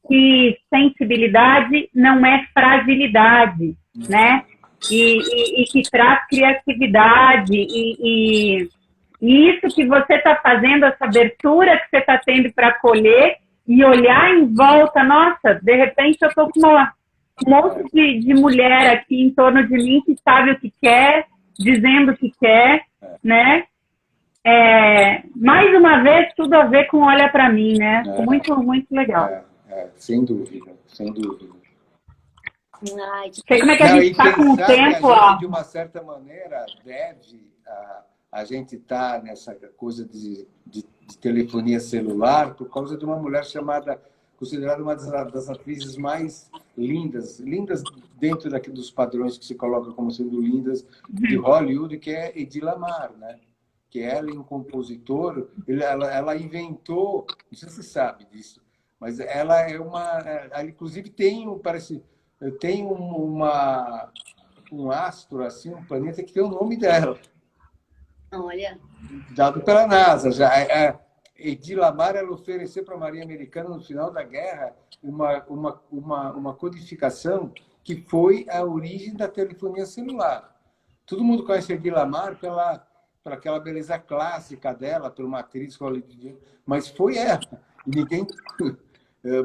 que sensibilidade não é fragilidade, né? E que traz criatividade e isso que você está fazendo, essa abertura que você está tendo para acolher e olhar em volta, nossa, de repente eu estou com um monte de mulher aqui em torno de mim que sabe o que quer, dizendo o que quer, né? Mais uma vez, tudo a ver com olha para mim, né? Muito, muito legal. Sem dúvida, sem dúvida. Sei como é que a gente está com o tempo. A gente, de uma certa maneira, deve a gente estar nessa coisa de telefonia celular por causa de uma mulher considerada uma das atrizes mais lindas dentro dos padrões que se colocam como sendo lindas de Hollywood, que é Hedy Lamarr, né? que ela e um compositor, ela inventou, não sei se você sabe disso, mas ela é ela, inclusive tem um astro, assim, um planeta que tem o nome dela, Olha. dado pela NASA. Já, Edir Lamar, ela ofereceu para a Marinha Americana, no final da guerra, uma codificação que foi a origem da telefonia celular. Todo mundo conhece a Edir Lamar por aquela beleza clássica dela, por uma atriz hollywoodiana, mas foi ela. Ninguém,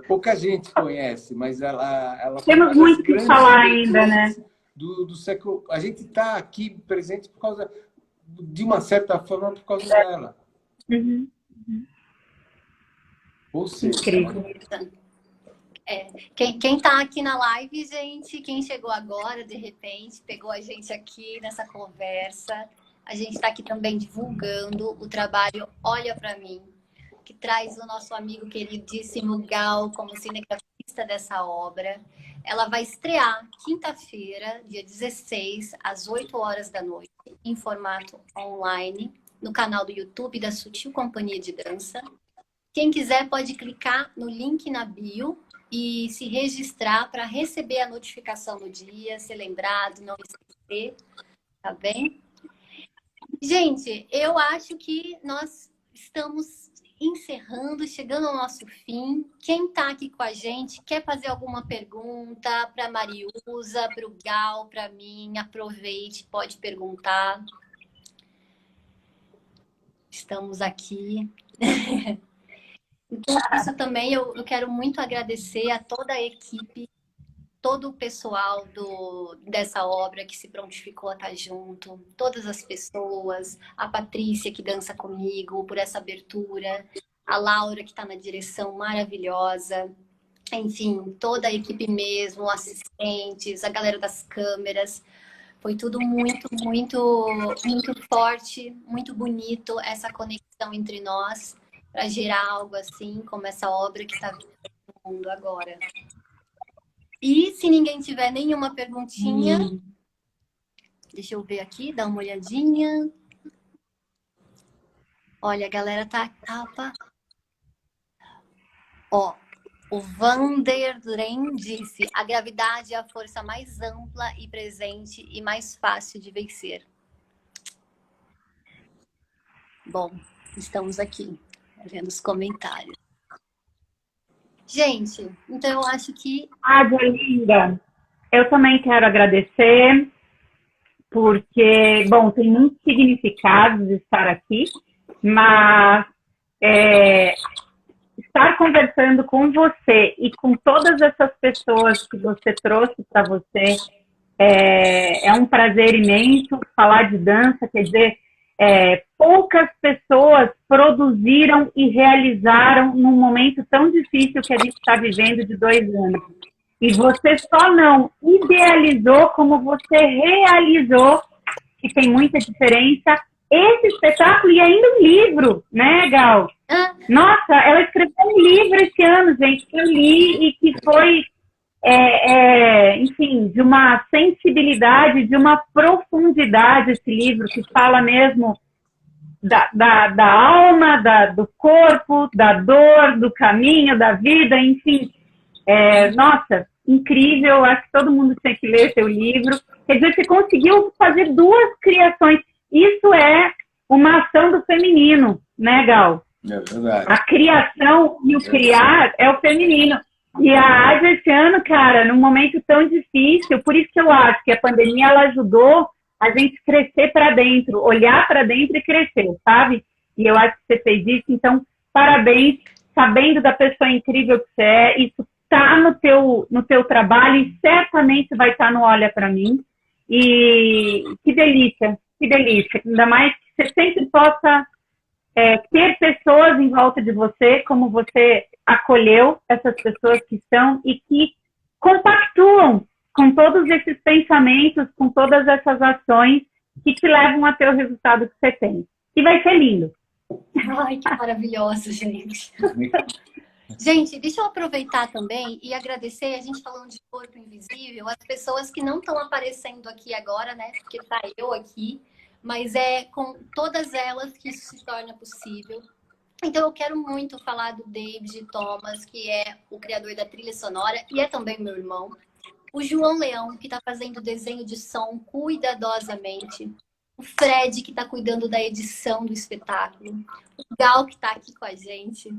pouca gente conhece, mas ela foi uma Temos das muito o que grandes falar ainda, né? inventores do século. A gente está aqui presente por causa, de uma certa forma, por causa dela. Uhum. Ou seja, Incrível. Quem está aqui na live, gente, quem chegou agora, de repente, pegou a gente aqui nessa conversa. A gente está aqui também divulgando o trabalho Olha Pra Mim, que traz o nosso amigo queridíssimo Gal como cinegrafista dessa obra. Ela vai estrear quinta-feira, dia 16, às 8 horas da noite, em formato online, no canal do YouTube da Sutil Companhia de Dança. Quem quiser pode clicar no link na bio e se registrar para receber a notificação no dia, ser lembrado, não esquecer, tá bem? Gente, eu acho que nós estamos encerrando, chegando ao nosso fim. Quem está aqui com a gente quer fazer alguma pergunta para a Mariusa, para o Gal, para mim, aproveite, pode perguntar. Estamos aqui. Então, isso também eu quero muito agradecer a toda a equipe, todo o pessoal dessa obra que se prontificou a estar junto, todas as pessoas, a Patrícia que dança comigo por essa abertura, a Laura que está na direção maravilhosa, enfim, toda a equipe mesmo, assistentes, a galera das câmeras. Foi tudo muito, muito, muito forte, muito bonito essa conexão entre nós para gerar algo assim, como essa obra que está no mundo agora. E se ninguém tiver nenhuma perguntinha, deixa eu ver aqui, dá uma olhadinha. Olha, a galera tapa. Ó, o Vanderlen disse: a gravidade é a força mais ampla e presente e mais fácil de vencer. Bom, estamos aqui, vendo os comentários. Gente, então eu acho que... Linda, eu também quero agradecer, porque, bom, tem muitos significados de estar aqui, mas estar conversando com você e com todas essas pessoas que você trouxe para você é um prazer imenso. Falar de dança, quer dizer, poucas pessoas produziram e realizaram num momento tão difícil que a gente está vivendo de 2 anos. E você só não idealizou como você realizou, que tem muita diferença, esse espetáculo e ainda um livro, né, Gal? Nossa, ela escreveu um livro esse ano, gente, que eu li e que foi, enfim, de uma sensibilidade, de uma profundidade esse livro, que fala mesmo da alma, do corpo, da dor, do caminho, da vida, enfim. Nossa, incrível, acho que todo mundo tinha que ler seu livro. Quer dizer, você conseguiu fazer 2 criações. Isso é uma ação do feminino, né, Gal? É verdade. A criação e o criar é o feminino. E a Ásia esse ano, cara, num momento tão difícil, por isso que eu acho que a pandemia ela ajudou a gente crescer para dentro, olhar para dentro e crescer, sabe? E eu acho que você fez isso, então, parabéns, sabendo da pessoa incrível que você é, isso está no teu trabalho e certamente vai estar no Olha Pra Mim. E que delícia, ainda mais que você sempre possa ter pessoas em volta de você, como você acolheu essas pessoas que estão e que compactuam com todos esses pensamentos, com todas essas ações que te levam a ter o resultado que você tem. E vai ser lindo. Ai, que maravilhoso, gente. Gente, deixa eu aproveitar também e agradecer, a gente falando de corpo invisível, as pessoas que não estão aparecendo aqui agora, né? Porque tá eu aqui, mas é com todas elas que isso se torna possível. Então eu quero muito falar do David Thomas, que é o criador da trilha sonora e é também meu irmão. O João Leão, que está fazendo o desenho de som cuidadosamente. O Fred, que está cuidando da edição do espetáculo. O Gal, que está aqui com a gente.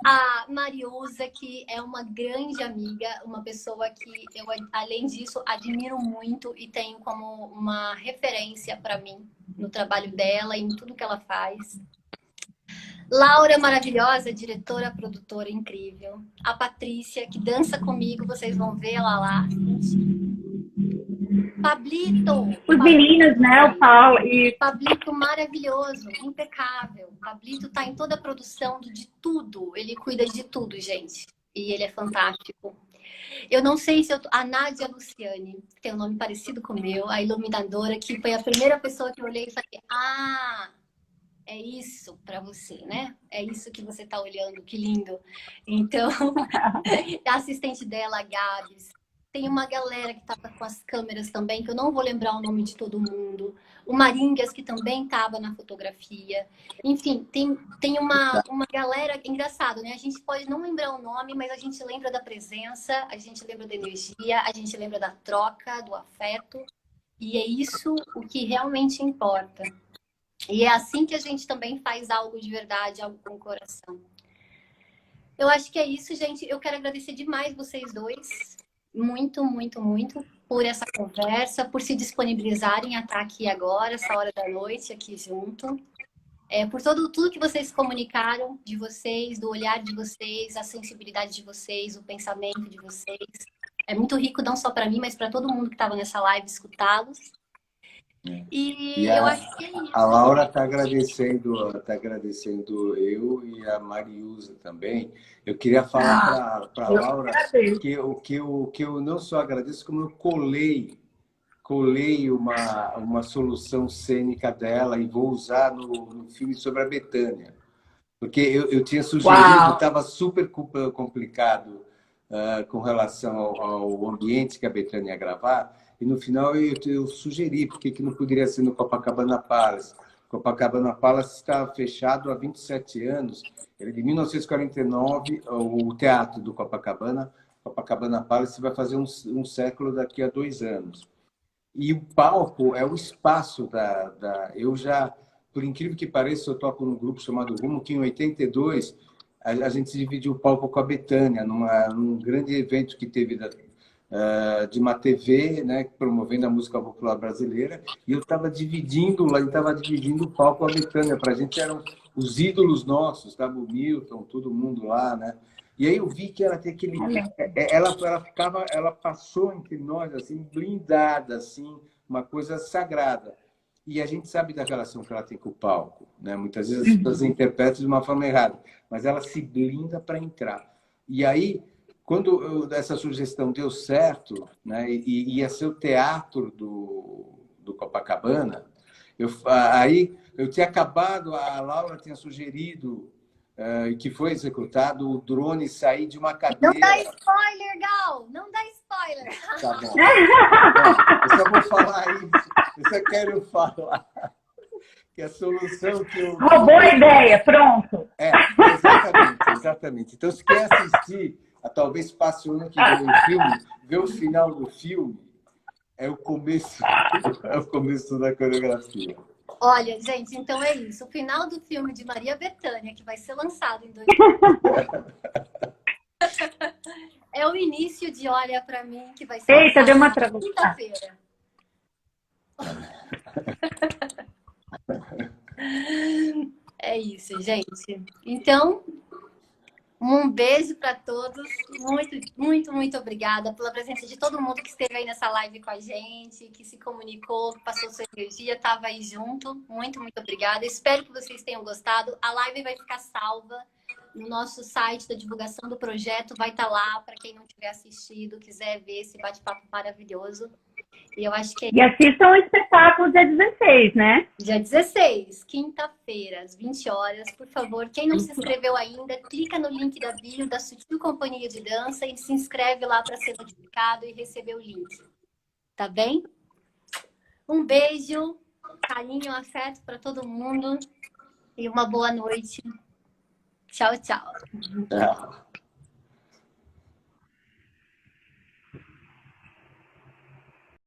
A Mariusa, que é uma grande amiga, uma pessoa que eu, além disso, admiro muito e tenho como uma referência para mim no trabalho dela e em tudo que ela faz. Laura, maravilhosa, diretora, produtora, incrível. A Patrícia, que dança comigo, vocês vão ver ela lá. Pablito. Os meninos, né? O Paulo e... Pablito maravilhoso, impecável. Pablito tá em toda a produção de tudo. Ele cuida de tudo, gente. E ele é fantástico. Eu não sei se a Nádia Luciane, que tem um nome parecido com o meu, a iluminadora, que foi a primeira pessoa que eu olhei e falei, é isso para você, né? É isso que você tá olhando, que lindo. Então, a assistente dela, a Gabs. Tem uma galera que estava com as câmeras também, que eu não vou lembrar o nome de todo mundo. O Maringas, que também estava na fotografia. Enfim, tem uma galera... Engraçado, né? A gente pode não lembrar o nome, mas a gente lembra da presença, a gente lembra da energia, a gente lembra da troca, do afeto. E é isso o que realmente importa. E é assim que a gente também faz algo de verdade, algo com o coração. Eu acho que é isso, gente. Eu quero agradecer demais vocês dois. Muito, muito, muito por essa conversa, por se disponibilizarem a estar aqui agora, essa hora da noite, aqui junto. Por tudo que vocês comunicaram de vocês, do olhar de vocês, a sensibilidade de vocês, o pensamento de vocês. É muito rico, não só para mim, mas para todo mundo que estava nessa live, escutá-los. E eu acho que é isso. A Laura está agradecendo eu e a Mariusa também. Eu queria falar para a Laura que eu não só agradeço, como eu colei uma solução cênica dela e vou usar no filme sobre a Bethânia. Porque eu tinha sugerido, estava super complicado com relação ao ambiente que a Bethânia ia gravar. E no final eu sugeri porque que não poderia ser no Copacabana Palace. Copacabana Palace está fechado há 27 anos. Ele de 1949, o teatro do Copacabana Palace vai fazer um século daqui a 2 anos. E o palco é o espaço eu já, por incrível que pareça, eu toco num grupo chamado Rumo, que em 82 a gente dividiu o palco com a Bethânia, num grande evento que teve de uma TV, né, promovendo a música popular brasileira, e eu estava dividindo o palco com a Bethânia. Para a gente eram os ídolos nossos, estava o Milton, todo mundo lá, né? E aí eu vi que ela tem aquele, ela passou entre nós assim blindada, assim, uma coisa sagrada. E a gente sabe da relação que ela tem com o palco, né? Muitas vezes as pessoas interpretam de uma forma errada, mas ela se blinda para entrar. E aí, quando essa sugestão deu certo, né, e ia ser o teatro do Copacabana, aí eu tinha acabado, a Laura tinha sugerido, que foi executado, o drone sair de uma cadeira. Não dá spoiler, Gal! Não dá spoiler! Tá bom. Eu só vou falar isso. Eu só quero falar que a solução que eu... Roubou a ideia, pronto! Exatamente. Então, se quer assistir... Talvez passe o ano que vem o filme, ver o final do filme é o começo da coreografia. Olha, gente, então é isso. O final do filme de Maria Bethânia, que vai ser lançado em 2020. É o início de Olha Pra Mim, que vai ser Eita, deu uma lançado na quinta-feira. É isso, gente. Então... um beijo para todos. Muito, muito, muito obrigada pela presença de todo mundo que esteve aí nessa live com a gente, que se comunicou, que passou sua energia, estava aí junto. Muito, muito obrigada. Espero que vocês tenham gostado. A live vai ficar salva no nosso site da divulgação do projeto. Vai estar lá para quem não tiver assistido, quiser ver esse bate-papo maravilhoso. E eu acho que E assistam o espetáculo dia 16, né? Dia 16, quinta-feira, às 20 horas. Por favor, quem não se inscreveu ainda, clica no link da bio da Sutil Companhia de Dança e se inscreve lá para ser notificado e receber o link. Tá bem? Um beijo. carinho, afeto para todo mundo e uma boa noite. Tchau, tchau. Tchau.